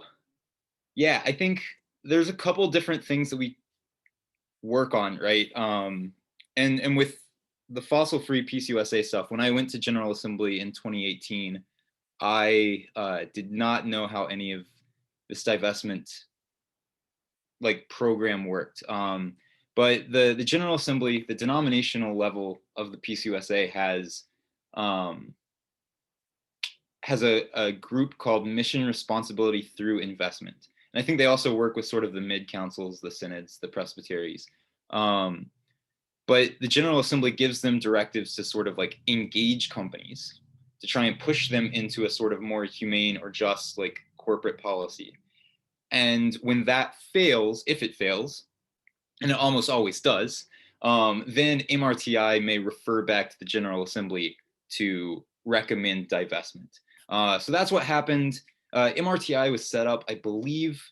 yeah, I think there's a couple different things that we work on, right? And with the fossil-free PCUSA stuff, when I went to General Assembly in 2018, I did not know how any of this divestment like program worked. But the General Assembly, the denominational level of the PCUSA has a group called Mission Responsibility Through Investment. And I think they also work with sort of the mid-councils, the synods, the presbyteries. But the General Assembly gives them directives to sort of like engage companies to try and push them into a sort of more humane or just like corporate policy. And when that fails, if it fails, and it almost always does, then MRTI may refer back to the General Assembly to recommend divestment. So that's what happened. MRTI was set up, I believe,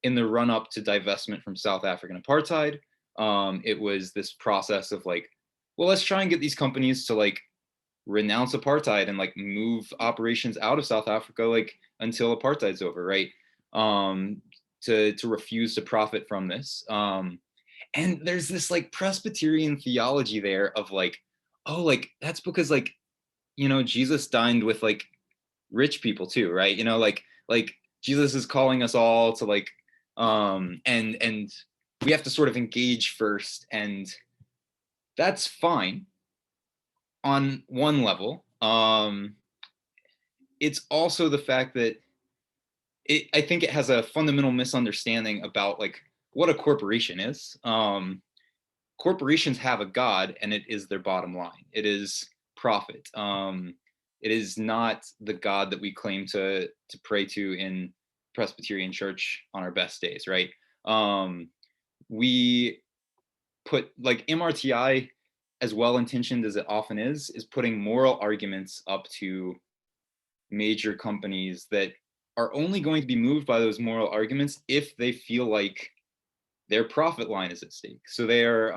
in the run up to divestment from South African apartheid. It was this process of like, well, let's try and get these companies to like renounce apartheid and like move operations out of South Africa like until apartheid's over, right? To refuse to profit from this. And there's this like Presbyterian theology there of like, oh, like that's because like, you know, Jesus dined with like rich people too, right? You know, like Jesus is calling us all to like, and we have to sort of engage first, and that's fine on one level. It's also the fact that I think it has a fundamental misunderstanding about like what a corporation is. Corporations have a God, and it is their bottom line. It is profit. It is not the God that we claim to pray to in Presbyterian Church on our best days, right? We put like MRTI, as well intentioned as it often is putting moral arguments up to major companies that are only going to be moved by those moral arguments if they feel like their profit line is at stake. So they are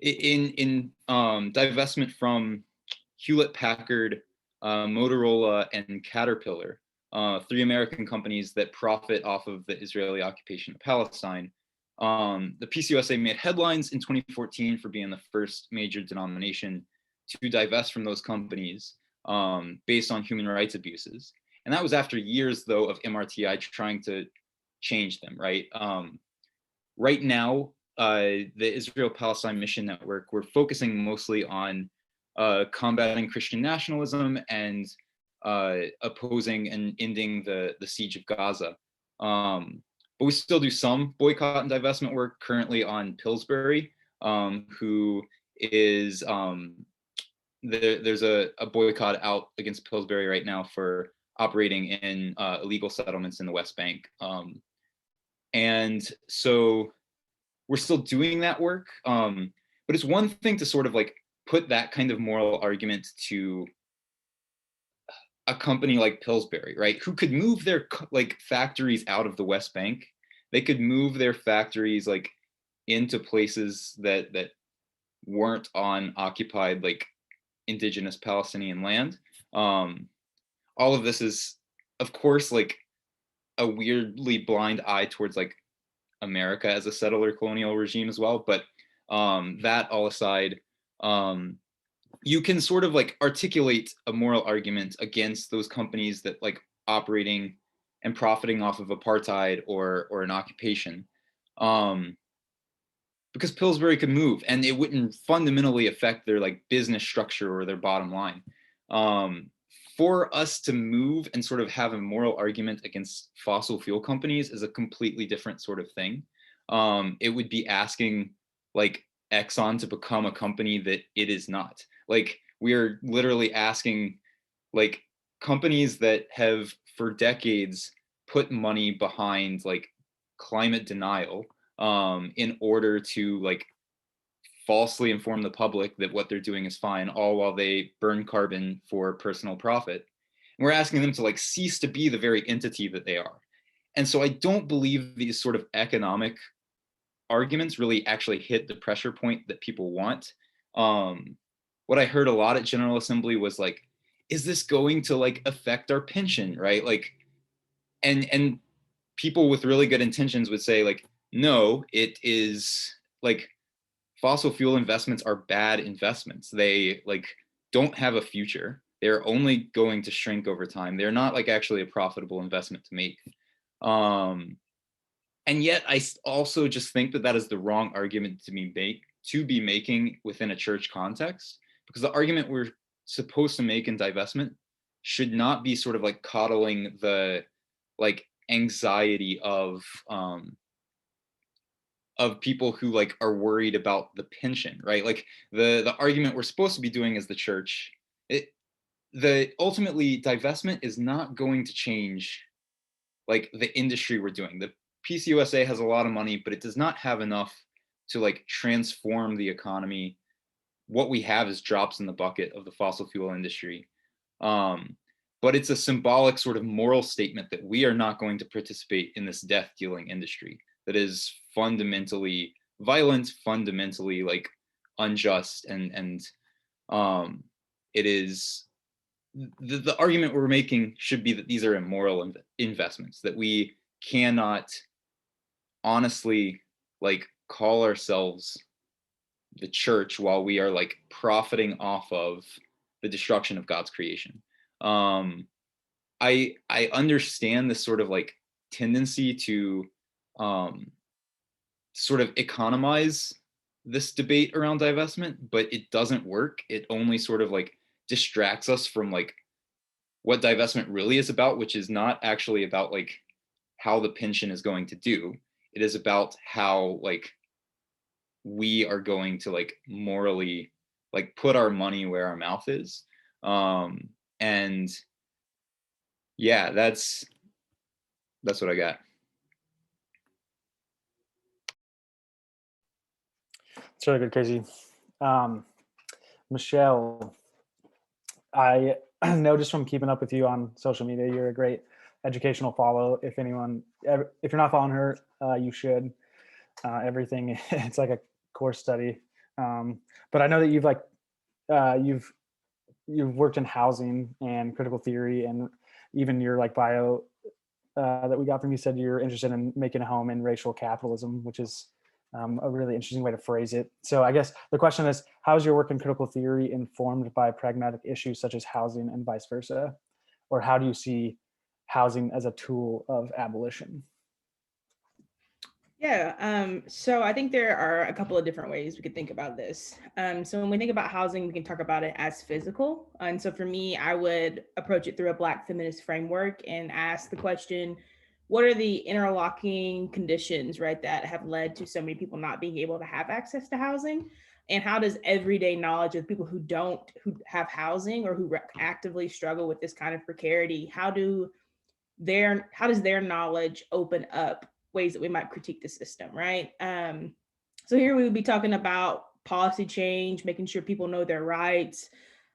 in divestment from Hewlett Packard, Motorola, and Caterpillar, 3 American companies that profit off of the Israeli occupation of Palestine. The PCUSA made headlines in 2014 for being the first major denomination to divest from those companies based on human rights abuses. And that was after years, though, of MRTI trying to change them, right? Right now, the Israel-Palestine Mission Network, we're focusing mostly on combating Christian nationalism and opposing and ending the siege of Gaza. But we still do some boycott and divestment work currently on Pillsbury, who is, there's a boycott out against Pillsbury right now for operating in illegal settlements in the West Bank. And so we're still doing that work. But it's one thing to sort of like put that kind of moral argument to a company like Pillsbury, right? Who could move their like factories out of the West Bank. They could move their factories like into places that weren't on occupied like indigenous Palestinian land. All of this is, of course, like a weirdly blind eye towards like America as a settler colonial regime as well. But that all aside, you can sort of like articulate a moral argument against those companies that like operating and profiting off of apartheid or an occupation, because Pillsbury could move and it wouldn't fundamentally affect their like business structure or their bottom line. For us to move and sort of have a moral argument against fossil fuel companies is a completely different sort of thing. It would be asking like Exxon to become a company that it is not. Like we are literally asking like companies that have for decades put money behind like climate denial in order to like falsely inform the public that what they're doing is fine, all while they burn carbon for personal profit. And we're asking them to like cease to be the very entity that they are. And so I don't believe these sort of economic arguments really actually hit the pressure point that people want. What I heard a lot at General Assembly was like, is this going to like affect our pension, right? Like, and people with really good intentions would say like, no, it is like fossil fuel investments are bad investments. They like don't have a future. They're only going to shrink over time. They're not like actually a profitable investment to make. And yet I also just think that that is the wrong argument to be making within a church context, because the argument we're supposed to make in divestment should not be sort of like coddling the like anxiety of people who like are worried about the pension, right? Like the argument we're supposed to be doing as the church, the ultimately divestment is not going to change like the industry we're doing. The PCUSA has a lot of money, but it does not have enough to like transform the economy. What we have is drops in the bucket of the fossil fuel industry. But it's a symbolic sort of moral statement that we are not going to participate in this death dealing industry that is fundamentally violent, fundamentally like unjust, and it is the argument we're making should be that these are immoral investments, that we cannot honestly like call ourselves the church while we are like profiting off of the destruction of God's creation. I understand this sort of like tendency to sort of economize this debate around divestment, but it doesn't work. It only sort of like distracts us from like what divestment really is about, which is not actually about like how the pension is going to do. It is about how like we are going to like morally like put our money where our mouth is. And yeah, that's what I got. It's really good, Casey. Michelle, I know just from keeping up with you on social media, you're a great educational follow. If you're not following her, you should. Everything, it's like a course study. But I know that you've worked in housing and critical theory, and even your like bio that we got from you said you're interested in making a home in racial capitalism, which is a really interesting way to phrase it. So I guess the question is, how is your work in critical theory informed by pragmatic issues such as housing and vice versa? Or how do you see housing as a tool of abolition? Yeah, so I think there are a couple of different ways we could think about this. So when we think about housing, we can talk about it as physical. And so for me, I would approach it through a Black feminist framework and ask the question, what are the interlocking conditions, right, that have led to so many people not being able to have access to housing? And how does everyday knowledge of people who have housing or who actively struggle with this kind of precarity, how does their knowledge open up ways that we might critique the system, right? So here we would be talking about policy change, making sure people know their rights,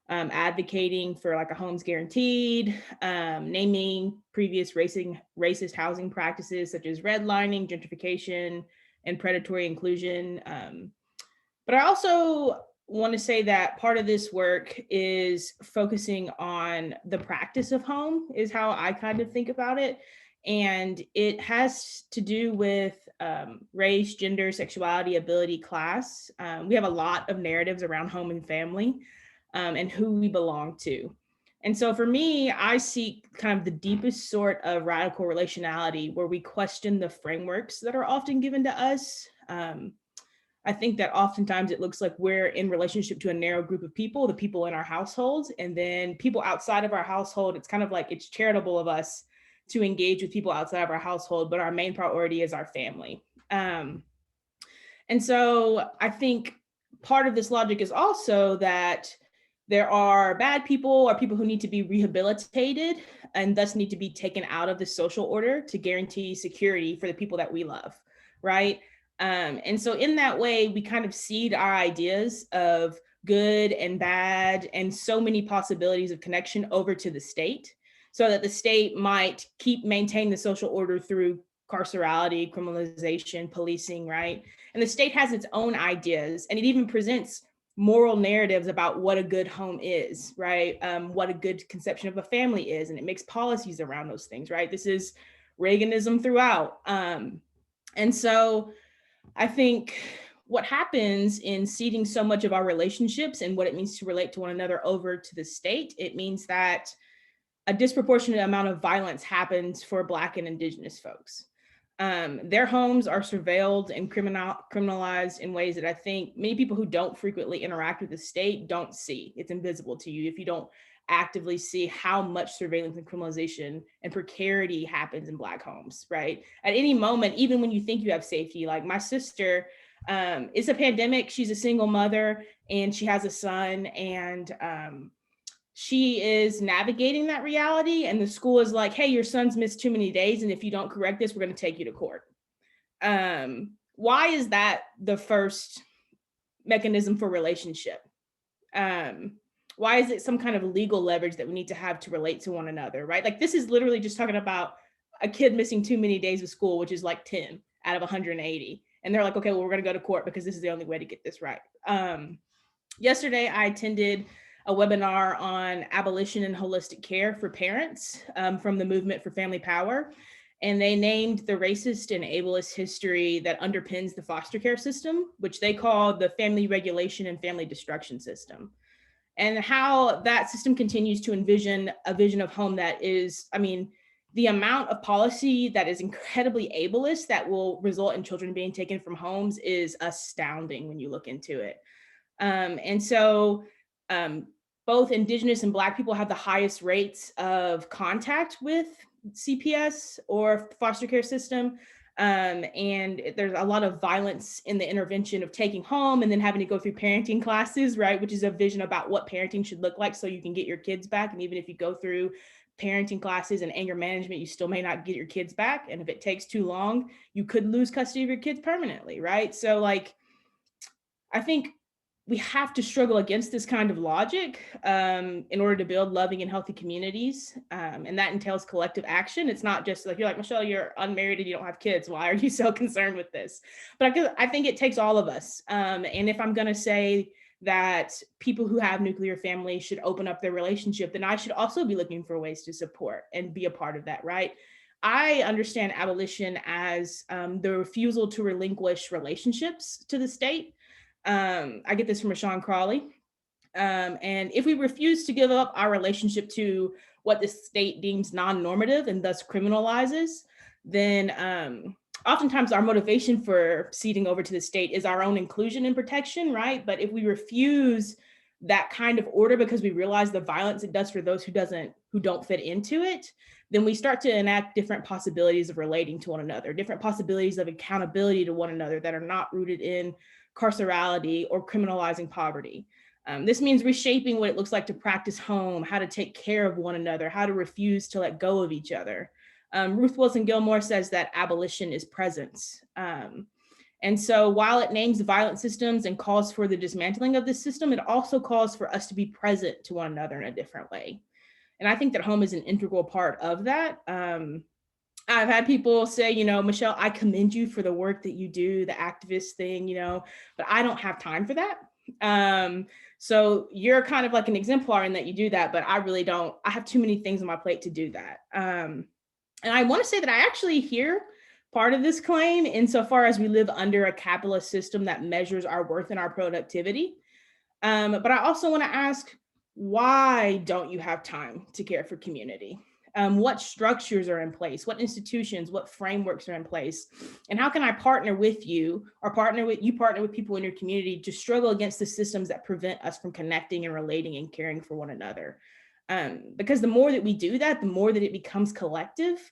advocating for like a homes guaranteed, naming previous racist housing practices such as redlining, gentrification, and predatory inclusion. But I also want to say that part of this work is focusing on the practice of home, is how I kind of think about it. And it has to do with race, gender, sexuality, ability, class. We have a lot of narratives around home and family and who we belong to. And so for me, I seek kind of the deepest sort of radical relationality where we question the frameworks that are often given to us. I think that oftentimes it looks like we're in relationship to a narrow group of people, the people in our households, and then people outside of our household. It's kind of like it's charitable of us to engage with people outside of our household, but our main priority is our family. And so I think part of this logic is also that there are bad people or people who need to be rehabilitated and thus need to be taken out of the social order to guarantee security for the people that we love, right? And so in that way, we kind of seed our ideas of good and bad and so many possibilities of connection over to the state so that the state might maintain the social order through carcerality, criminalization, policing, right? And the state has its own ideas, and it even presents moral narratives about what a good home is, right? What a good conception of a family is, and it makes policies around those things, right? This is Reaganism throughout. And so I think what happens in seeding so much of our relationships and what it means to relate to one another over to the state, it means that a disproportionate amount of violence happens for Black and Indigenous folks. Their homes are surveilled and criminalized in ways that I think many people who don't frequently interact with the state don't see. It's invisible to you if you don't actively see how much surveillance and criminalization and precarity happens in Black homes, right? At any moment, even when you think you have safety, like my sister, it's a pandemic, she's a single mother and she has a son, and she is navigating that reality, and the school is like, hey, your son's missed too many days, and if you don't correct this, we're going to take you to court. Why is that the first mechanism for relationship? Why is it some kind of legal leverage that we need to have to relate to one another, right? Like, this is literally just talking about a kid missing too many days of school, which is like 10 out of 180. And they're like, okay, well, we're going to go to court because this is the only way to get this right. Yesterday, I attended a webinar on abolition and holistic care for parents from the Movement for Family Power. And they named the racist and ableist history that underpins the foster care system, which they call the family regulation and family destruction system. And how that system continues to envision a vision of home that is, I mean, the amount of policy that is incredibly ableist that will result in children being taken from homes is astounding when you look into it. And so both Indigenous and Black people have the highest rates of contact with CPS or foster care system. And there's a lot of violence in the intervention of taking home and then having to go through parenting classes, right? Which is a vision about what parenting should look like so you can get your kids back. And even if you go through parenting classes and anger management, you still may not get your kids back. And if it takes too long, you could lose custody of your kids permanently, right? So like, I think we have to struggle against this kind of logic in order to build loving and healthy communities. And that entails collective action. It's not just like, you're like, Michelle, you're unmarried and you don't have kids. Why are you so concerned with this? But I think it takes all of us. And if I'm going to say that people who have nuclear families should open up their relationship, then I should also be looking for ways to support and be a part of that, right? I understand abolition as the refusal to relinquish relationships to the state. I get this from Rashawn Crawley. And if we refuse to give up our relationship to what the state deems non-normative and thus criminalizes, then oftentimes our motivation for ceding over to the state is our own inclusion and protection, right? But if we refuse that kind of order because we realize the violence it does for those who don't fit into it, then we start to enact different possibilities of relating to one another, different possibilities of accountability to one another that are not rooted in carcerality or criminalizing poverty. This means reshaping what it looks like to practice home, how to take care of one another, how to refuse to let go of each other. Ruth Wilson Gilmore says that abolition is presence. And so while it names violent systems and calls for the dismantling of the system, it also calls for us to be present to one another in a different way. And I think that home is an integral part of that. I've had people say, Michelle, I commend you for the work that you do, the activist thing, but I don't have time for that. So you're kind of like an exemplar in that you do that, but I really don't. I have too many things on my plate to do that. And I want to say that I actually hear part of this claim insofar as we live under a capitalist system that measures our worth and our productivity. But I also want to ask, why don't you have time to care for community? What structures are in place? What institutions, what frameworks are in place? And how can I partner with you or partner with people in your community to struggle against the systems that prevent us from connecting and relating and caring for one another? Because the more that we do that, the more that it becomes collective,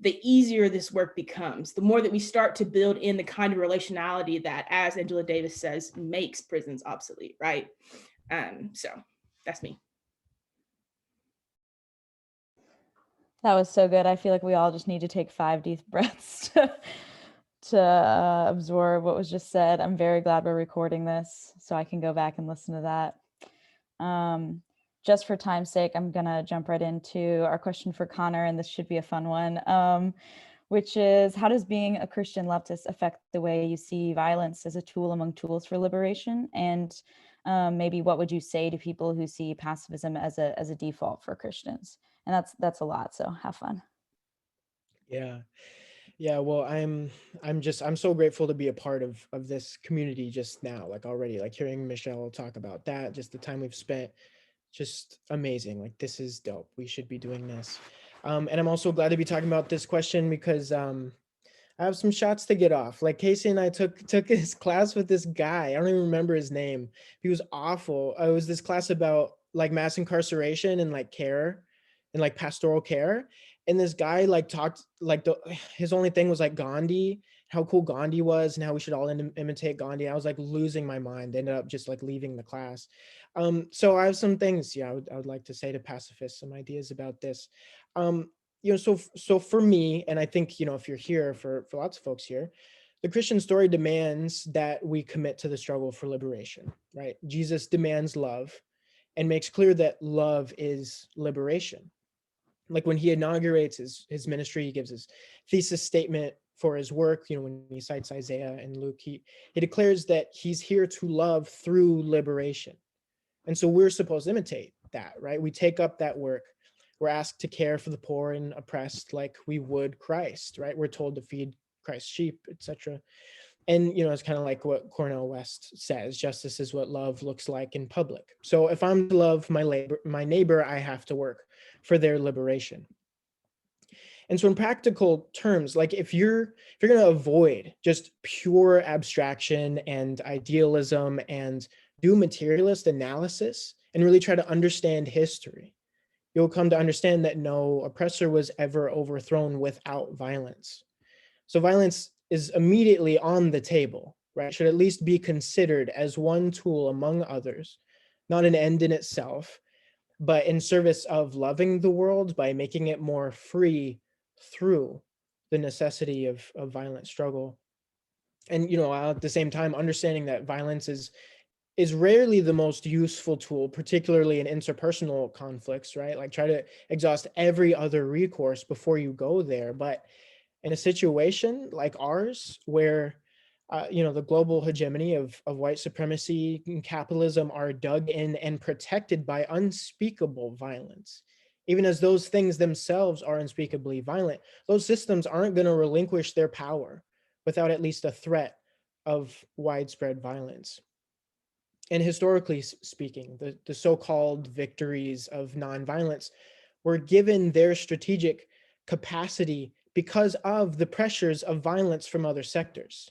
the easier this work becomes, the more that we start to build in the kind of relationality that, as Angela Davis says, makes prisons obsolete, right? So that's me. That was so good. I feel like we all just need to take 5 deep breaths to absorb what was just said. I'm very glad we're recording this so I can go back and listen to that. Just for time's sake, I'm going to jump right into our question for Connor, and this should be a fun one, which is, how does being a Christian leftist affect the way you see violence as a tool among tools for liberation? And maybe what would you say to people who see pacifism as a default for Christians? And that's a lot, so have fun. Yeah, well, I'm so grateful to be a part of this community just now, like already, like hearing Michelle talk about that, just the time we've spent, just amazing. Like, this is dope. We should be doing this. And I'm also glad to be talking about this question because I have some shots to get off. Like Casey and I took his class with this guy. I don't even remember his name. He was awful. It was this class about like mass incarceration and like care and like pastoral care. And this guy like talked like his only thing was like Gandhi, how cool Gandhi was and how we should all imitate Gandhi. I was like losing my mind. Ended up just like leaving the class. So I have some things, yeah, I would like to say to pacifists, some ideas about this. So for me, and I think, if you're here for lots of folks here, the Christian story demands that we commit to the struggle for liberation, right? Jesus demands love and makes clear that love is liberation. Like when he inaugurates his ministry, he gives his thesis statement for his work, when he cites Isaiah and Luke, he declares that he's here to love through liberation. And so we're supposed to imitate that, right? We take up that work. We're asked to care for the poor and oppressed like we would Christ, right? We're told to feed Christ's sheep, etc. And it's kind of like what Cornel West says: justice is what love looks like in public. So if I'm to love my neighbor, I have to work for their liberation. And so in practical terms, like if you're going to avoid just pure abstraction and idealism and do materialist analysis and really try to understand history, you'll come to understand that no oppressor was ever overthrown without violence. So violence is immediately on the table, right? Should at least be considered as one tool among others, not an end in itself, but in service of loving the world by making it more free through the necessity of violent struggle. And at the same time, understanding that violence is rarely the most useful tool, particularly in interpersonal conflicts, right? Like try to exhaust every other recourse before you go there. But in a situation like ours, where the global hegemony of white supremacy and capitalism are dug in and protected by unspeakable violence, even as those things themselves are unspeakably violent, those systems aren't going to relinquish their power without at least a threat of widespread violence. And historically speaking, the so-called victories of nonviolence were given their strategic capacity because of the pressures of violence from other sectors.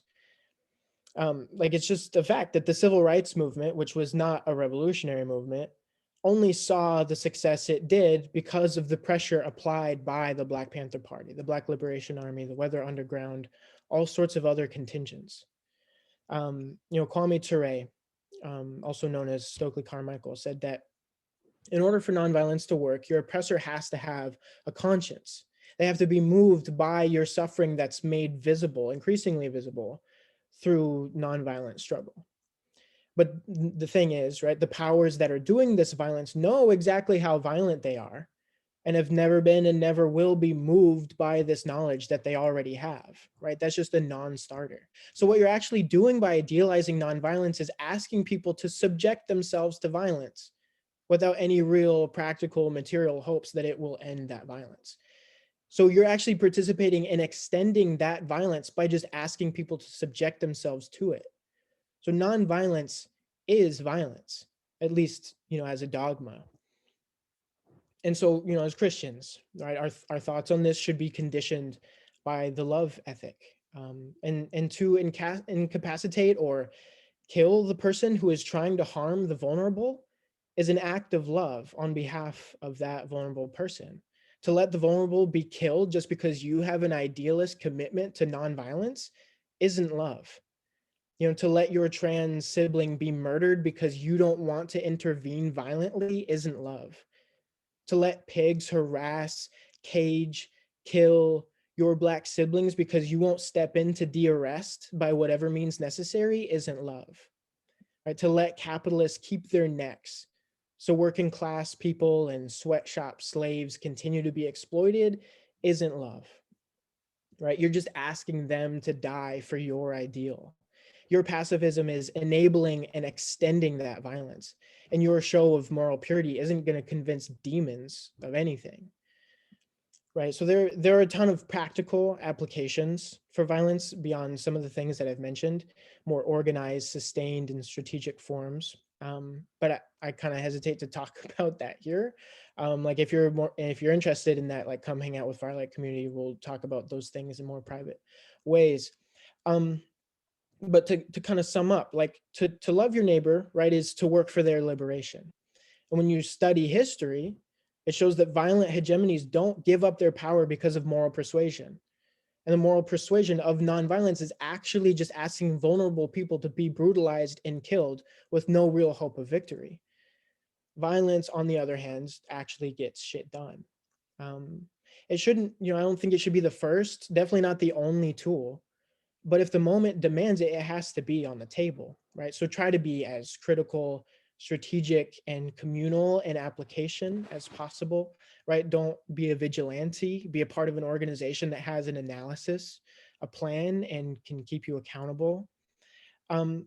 Like it's just the fact that the civil rights movement, which was not a revolutionary movement, only saw the success it did because of the pressure applied by the Black Panther Party, the Black Liberation Army, the Weather Underground, all sorts of other contingents. Kwame Ture, also known as Stokely Carmichael, said that in order for nonviolence to work, your oppressor has to have a conscience. They have to be moved by your suffering that's made visible, increasingly visible, through nonviolent struggle. But the thing is, right, the powers that are doing this violence know exactly how violent they are and have never been and never will be moved by this knowledge that they already have, right? That's just a non-starter. So what you're actually doing by idealizing nonviolence is asking people to subject themselves to violence without any real practical material hopes that it will end that violence. So you're actually participating in extending that violence by just asking people to subject themselves to it. So nonviolence is violence, at least, as a dogma. And so, as Christians, right, our thoughts on this should be conditioned by the love ethic, and to incapacitate or kill the person who is trying to harm the vulnerable is an act of love on behalf of that vulnerable person. To let the vulnerable be killed just because you have an idealist commitment to nonviolence isn't love. To let your trans sibling be murdered because you don't want to intervene violently isn't love. To let pigs harass, cage, kill your Black siblings because you won't step in to de-arrest by whatever means necessary isn't love. Right? To let capitalists keep their necks so working class people and sweatshop slaves continue to be exploited isn't love. Right? You're just asking them to die for your ideal. Your pacifism is enabling and extending that violence. And your show of moral purity isn't going to convince demons of anything. Right. So there are a ton of practical applications for violence beyond some of the things that I've mentioned, more organized, sustained, and strategic forms. But I kind of hesitate to talk about that here. Like if you're interested in that, like come hang out with Firelight Community. We'll talk about those things in more private ways. But to kind of sum up, like to love your neighbor, right, is to work for their liberation. And when you study history, it shows that violent hegemonies don't give up their power because of moral persuasion. And the moral persuasion of nonviolence is actually just asking vulnerable people to be brutalized and killed with no real hope of victory. Violence, on the other hand, actually gets shit done. It shouldn't, I don't think it should be the first, definitely not the only tool. But if the moment demands it, it has to be on the table, right? So try to be as critical, strategic, and communal in application as possible, right? Don't be a vigilante, be a part of an organization that has an analysis, a plan, and can keep you accountable. And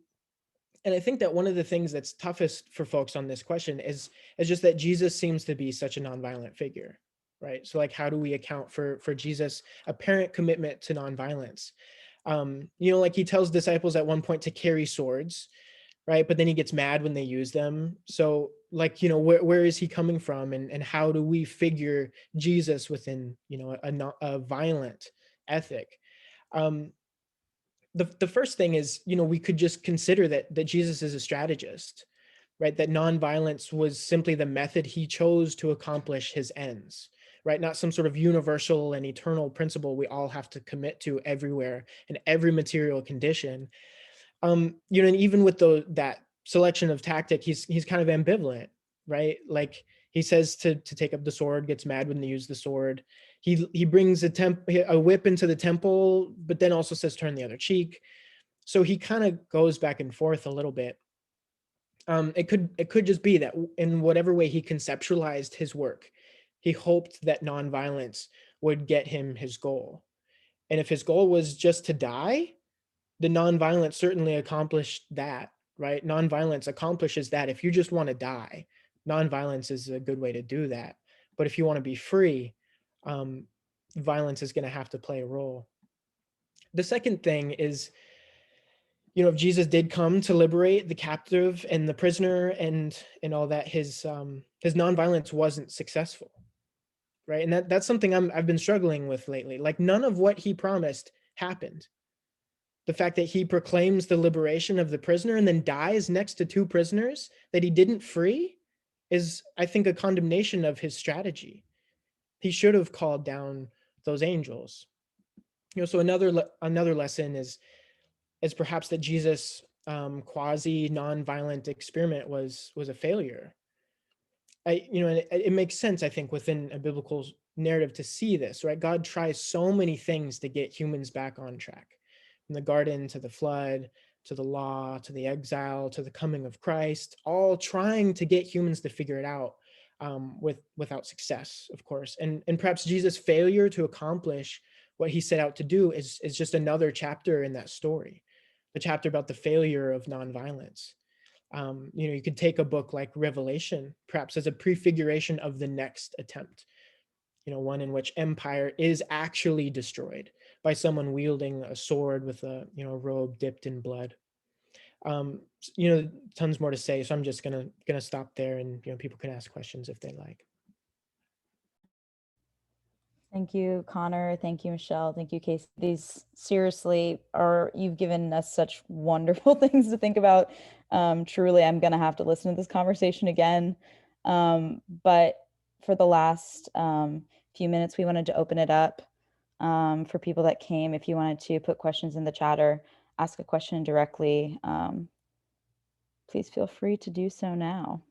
I think that one of the things that's toughest for folks on this question is just that Jesus seems to be such a nonviolent figure, right? So like, how do we account for Jesus' apparent commitment to nonviolence? Like he tells disciples at one point to carry swords, right? But then he gets mad when they use them. So like, where is he coming from, and how do we figure Jesus within, a violent ethic? The first thing is, we could just consider that Jesus is a strategist, right? That nonviolence was simply the method he chose to accomplish his ends, right? Not some sort of universal and eternal principle we all have to commit to everywhere in every material condition. And even with that selection of tactic, he's kind of ambivalent, right? Like he says to take up the sword, gets mad when they use the sword. He brings a whip into the temple, but then also says turn the other cheek. So he kind of goes back and forth a little bit. It could just be that in whatever way he conceptualized his work, he hoped that nonviolence would get him his goal. And if his goal was just to die, the nonviolence certainly accomplished that, right? Nonviolence accomplishes that. If you just want to die, nonviolence is a good way to do that. But if you want to be free, violence is going to have to play a role. The second thing is, if Jesus did come to liberate the captive and the prisoner and all that, his nonviolence wasn't successful, right? And that's something I've been struggling with lately. Like none of what he promised happened. The fact that he proclaims the liberation of the prisoner and then dies next to two prisoners that he didn't free is, I think, a condemnation of his strategy. He should have called down those angels. So another lesson is perhaps that Jesus' quasi nonviolent experiment was a failure. It makes sense, I think, within a biblical narrative to see this, right? God tries so many things to get humans back on track, from the garden to the flood, to the law, to the exile, to the coming of Christ, all trying to get humans to figure it out, without success, of course. And perhaps Jesus' failure to accomplish what he set out to do is just another chapter in that story, the chapter about the failure of nonviolence. You could take a book like Revelation, perhaps as a prefiguration of the next attempt, one in which empire is actually destroyed by someone wielding a sword with a, robe dipped in blood. Tons more to say, so I'm just gonna stop there, and people can ask questions if they like. Thank you, Connor. Thank you, Michelle. Thank you, Casey. These seriously you've given us such wonderful things to think about. Truly, I'm going to have to listen to this conversation again. But for the last few minutes, we wanted to open it up for people that came. If you wanted to put questions in the chat or ask a question directly, please feel free to do so now.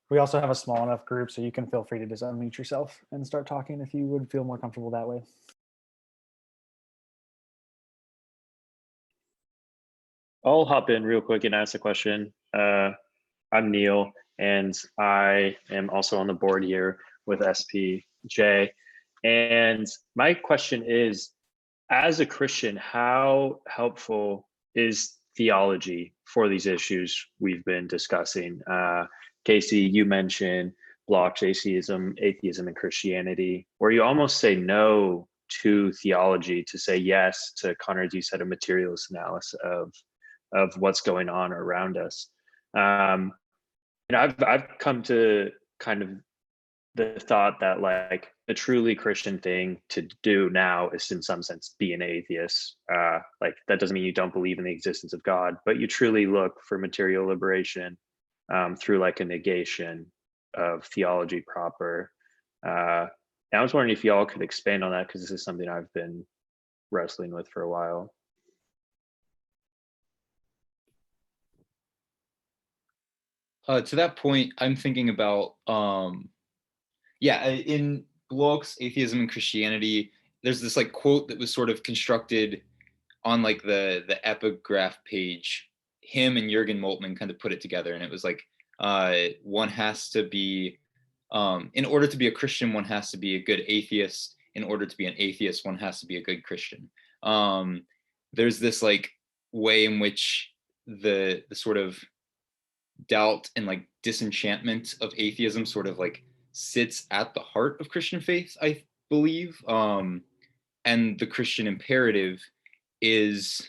We also have a small enough group, so you can feel free to just unmute yourself and start talking if you would feel more comfortable that way. I'll hop in real quick and ask a question. I'm Neil, and I am also on the board here with SPJ. And my question is, as a Christian, how helpful is theology for these issues we've been discussing? Casey, you mentioned blocked atheism, and Christianity, where you almost say no to theology to say yes to, Connor, as you said, a materialist analysis of what's going on around us. And I've come to kind of the thought that like a truly Christian thing to do now is in some sense be an atheist. Like that doesn't mean you don't believe in the existence of God, but you truly look for material liberation through like a negation of theology proper. And I was wondering if y'all could expand on that, because this is something I've been wrestling with for a while. To that point, I'm thinking about in Bloch's Atheism and Christianity, there's this like quote that was sort of constructed on like the epigraph page. Him and Jürgen Moltmann kind of put it together, and it was like one has to be in order to be a Christian, one has to be a good atheist. In order to be an atheist, one has to be a good Christian. There's this like way in which the sort of doubt and like disenchantment of atheism sort of like sits at the heart of Christian faith, I believe. And the Christian imperative is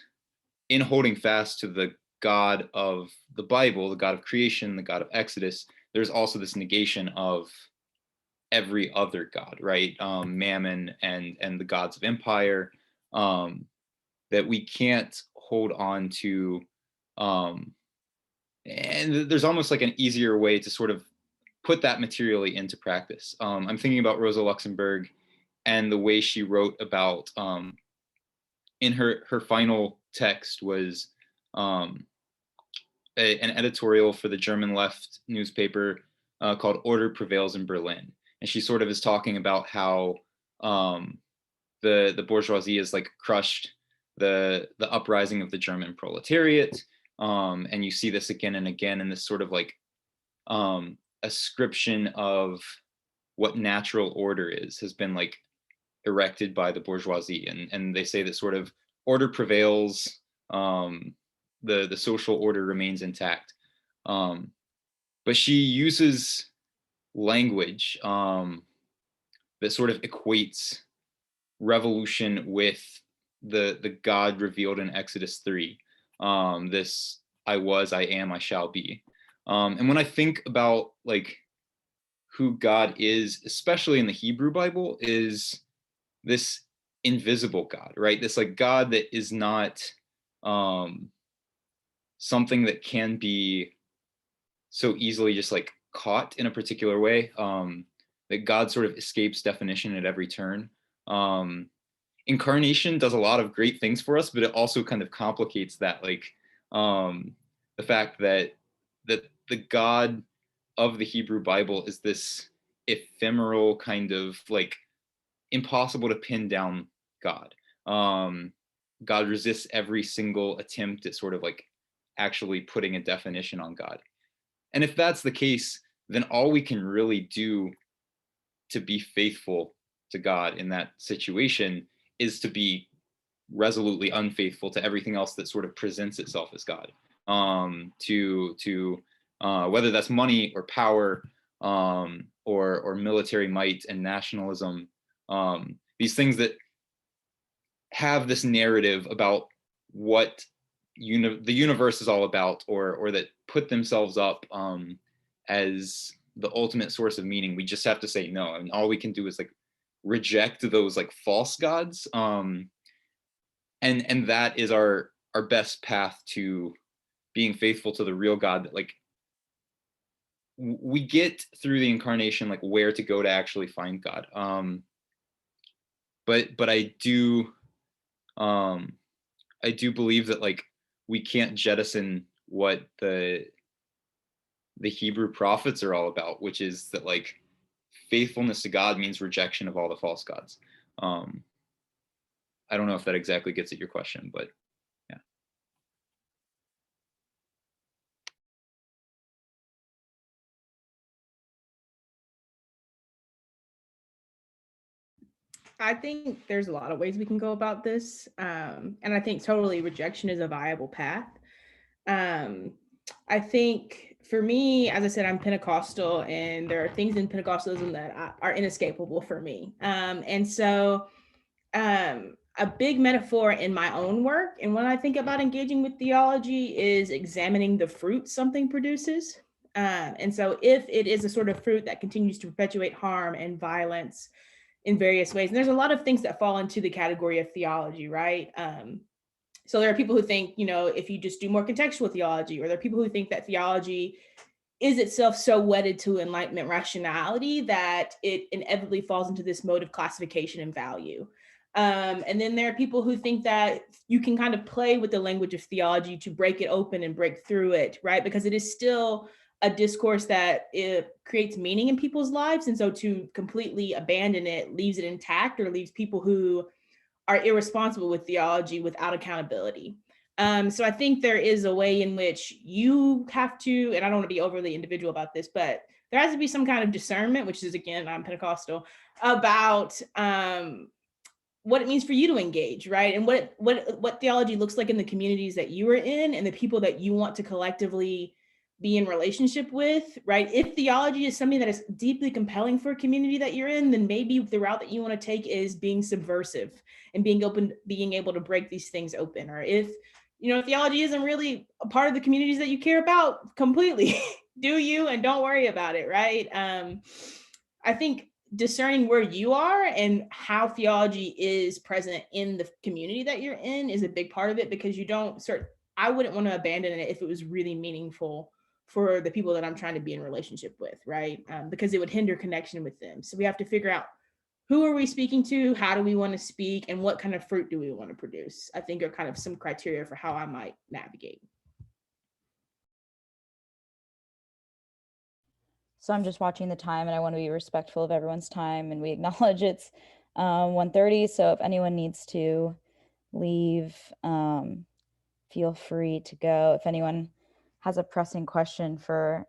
in holding fast to the God of the Bible, the God of creation, the God of Exodus. There's also this negation of every other God, right? Mammon and the gods of empire, that we can't hold on to. And there's almost like an easier way to sort of put that materially into practice. I'm thinking about Rosa Luxemburg and the way she wrote about, in her final text was an editorial for the German left newspaper called Order Prevails in Berlin. And she sort of is talking about how the bourgeoisie has like crushed the uprising of the German proletariat. And you see this again and again in this sort of like ascription of what natural order has been like erected by the bourgeoisie. And they say that sort of order prevails, the social order remains intact. But she uses language that sort of equates revolution with the God revealed in Exodus 3. This I was, I am, I shall be. And when I think about like who God is, especially in the Hebrew Bible, is this invisible God, right? This like God that is not something that can be so easily just like caught in a particular way, that God sort of escapes definition at every turn. Incarnation does a lot of great things for us, but it also kind of complicates that, like the fact that the God of the Hebrew Bible is this ephemeral kind of like impossible to pin down God. God resists every single attempt at sort of like actually putting a definition on God. And if that's the case, then all we can really do to be faithful to God in that situation is to be resolutely unfaithful to everything else that sort of presents itself as God. To whether that's money or power, or military might and nationalism, these things that have this narrative about what the universe is all about, or that put themselves up as the ultimate source of meaning. We just have to say no, and all we can do is like reject those like false gods, and that is our best path to being faithful to the real God. That like we get through the incarnation, like where to go to actually find God. But I do believe that like we can't jettison what the Hebrew prophets are all about, which is that like faithfulness to God means rejection of all the false gods. I don't know if that exactly gets at your question, but yeah. I think there's a lot of ways we can go about this. And I think totally rejection is a viable path. I think for me, as I said, I'm Pentecostal, and there are things in Pentecostalism that are inescapable for me. And so a big metaphor in my own work, and when I think about engaging with theology, is examining the fruit something produces. And so if it is a sort of fruit that continues to perpetuate harm and violence in various ways, and there's a lot of things that fall into the category of theology, right? So there are people who think, if you just do more contextual theology, or there are people who think that theology is itself so wedded to Enlightenment rationality that it inevitably falls into this mode of classification and value. And then there are people who think that you can kind of play with the language of theology to break it open and break through it, right? Because it is still a discourse that it creates meaning in people's lives. And so to completely abandon it leaves it intact, or leaves people who are irresponsible with theology without accountability. So I think there is a way in which you have to, and I don't want to be overly individual about this, but there has to be some kind of discernment, which is, again, I'm Pentecostal, about what it means for you to engage, right? And what theology looks like in the communities that you are in and the people that you want to collectively be in relationship with, right? If theology is something that is deeply compelling for a community that you're in, then maybe the route that you want to take is being subversive and being able to break these things open. Or if, theology isn't really a part of the communities that you care about, completely do you, and don't worry about it, right? I think discerning where you are and how theology is present in the community that you're in is a big part of it, because I wouldn't want to abandon it if it was really meaningful for the people that I'm trying to be in relationship with, right? Because it would hinder connection with them. So we have to figure out, who are we speaking to? How do we want to speak? And what kind of fruit do we want to produce? I think are kind of some criteria for how I might navigate. So I'm just watching the time, and I want to be respectful of everyone's time, and we acknowledge it's 1:30. So if anyone needs to leave, feel free to go. If anyone has a pressing question for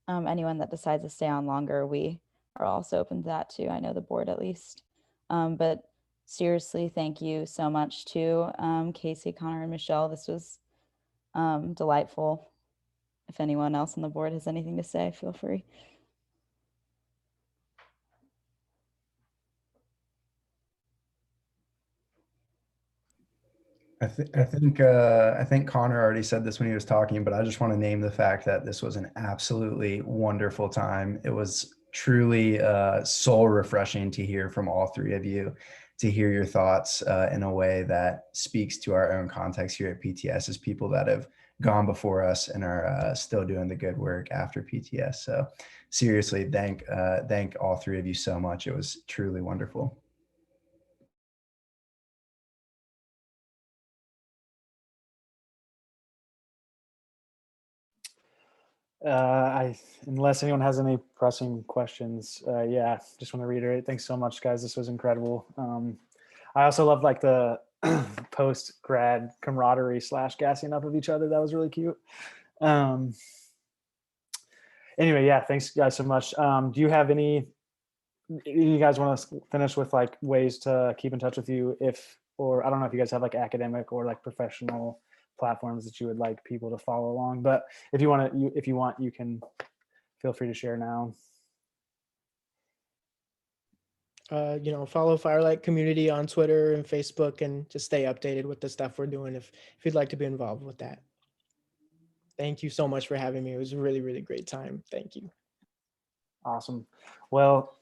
anyone that decides to stay on longer, we are also open to that too. I know the board at least. But seriously, thank you so much to Casey, Connor, and Michelle. This was delightful. If anyone else on the board has anything to say, feel free. I think Connor already said this when he was talking, but I just want to name the fact that this was an absolutely wonderful time. It was truly soul refreshing to hear from all three of you, to hear your thoughts in a way that speaks to our own context here at PTS as people that have gone before us and are still doing the good work after PTS. So seriously, thank all three of you so much. It was truly wonderful. Unless anyone has any pressing questions, yeah, just want to reiterate, thanks so much, guys. This was incredible. I also love like the post grad camaraderie / gassing up of each other. That was really cute. Anyway, yeah, thanks guys so much. Do you have you guys want to finish with like ways to keep in touch with you, or I don't know if you guys have like academic or like professional platforms that you would like people to follow along, but if you want, you can feel free to share now. Follow Firelight Community on Twitter and Facebook, and just stay updated with the stuff we're doing if you'd like to be involved with that. Thank you so much for having me. It was a really, really great time. Thank you. Awesome. Well,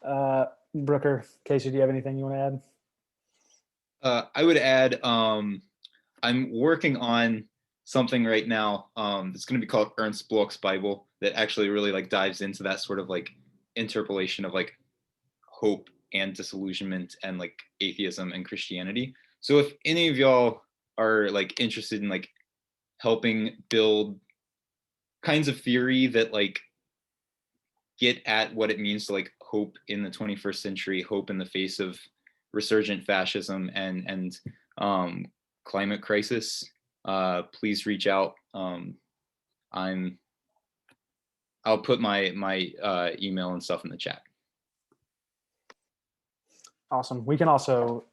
Brooker, Casey, do you have anything you want to add? I would add, I'm working on something right now. It's going to be called Ernst Bloch's Bible, that actually really like dives into that sort of like interpolation of like hope and disillusionment and like atheism and Christianity. So if any of y'all are like interested in like helping build kinds of theory that like get at what it means to like hope in the 21st century, hope in the face of resurgent fascism and climate crisis, please reach out. I'll put my email and stuff in the chat. Awesome. We can also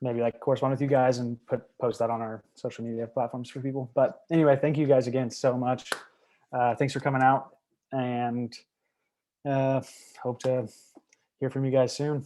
maybe like correspond with you guys and post that on our social media platforms for people. But anyway, thank you guys again so much. Thanks for coming out, and hope to hear from you guys soon.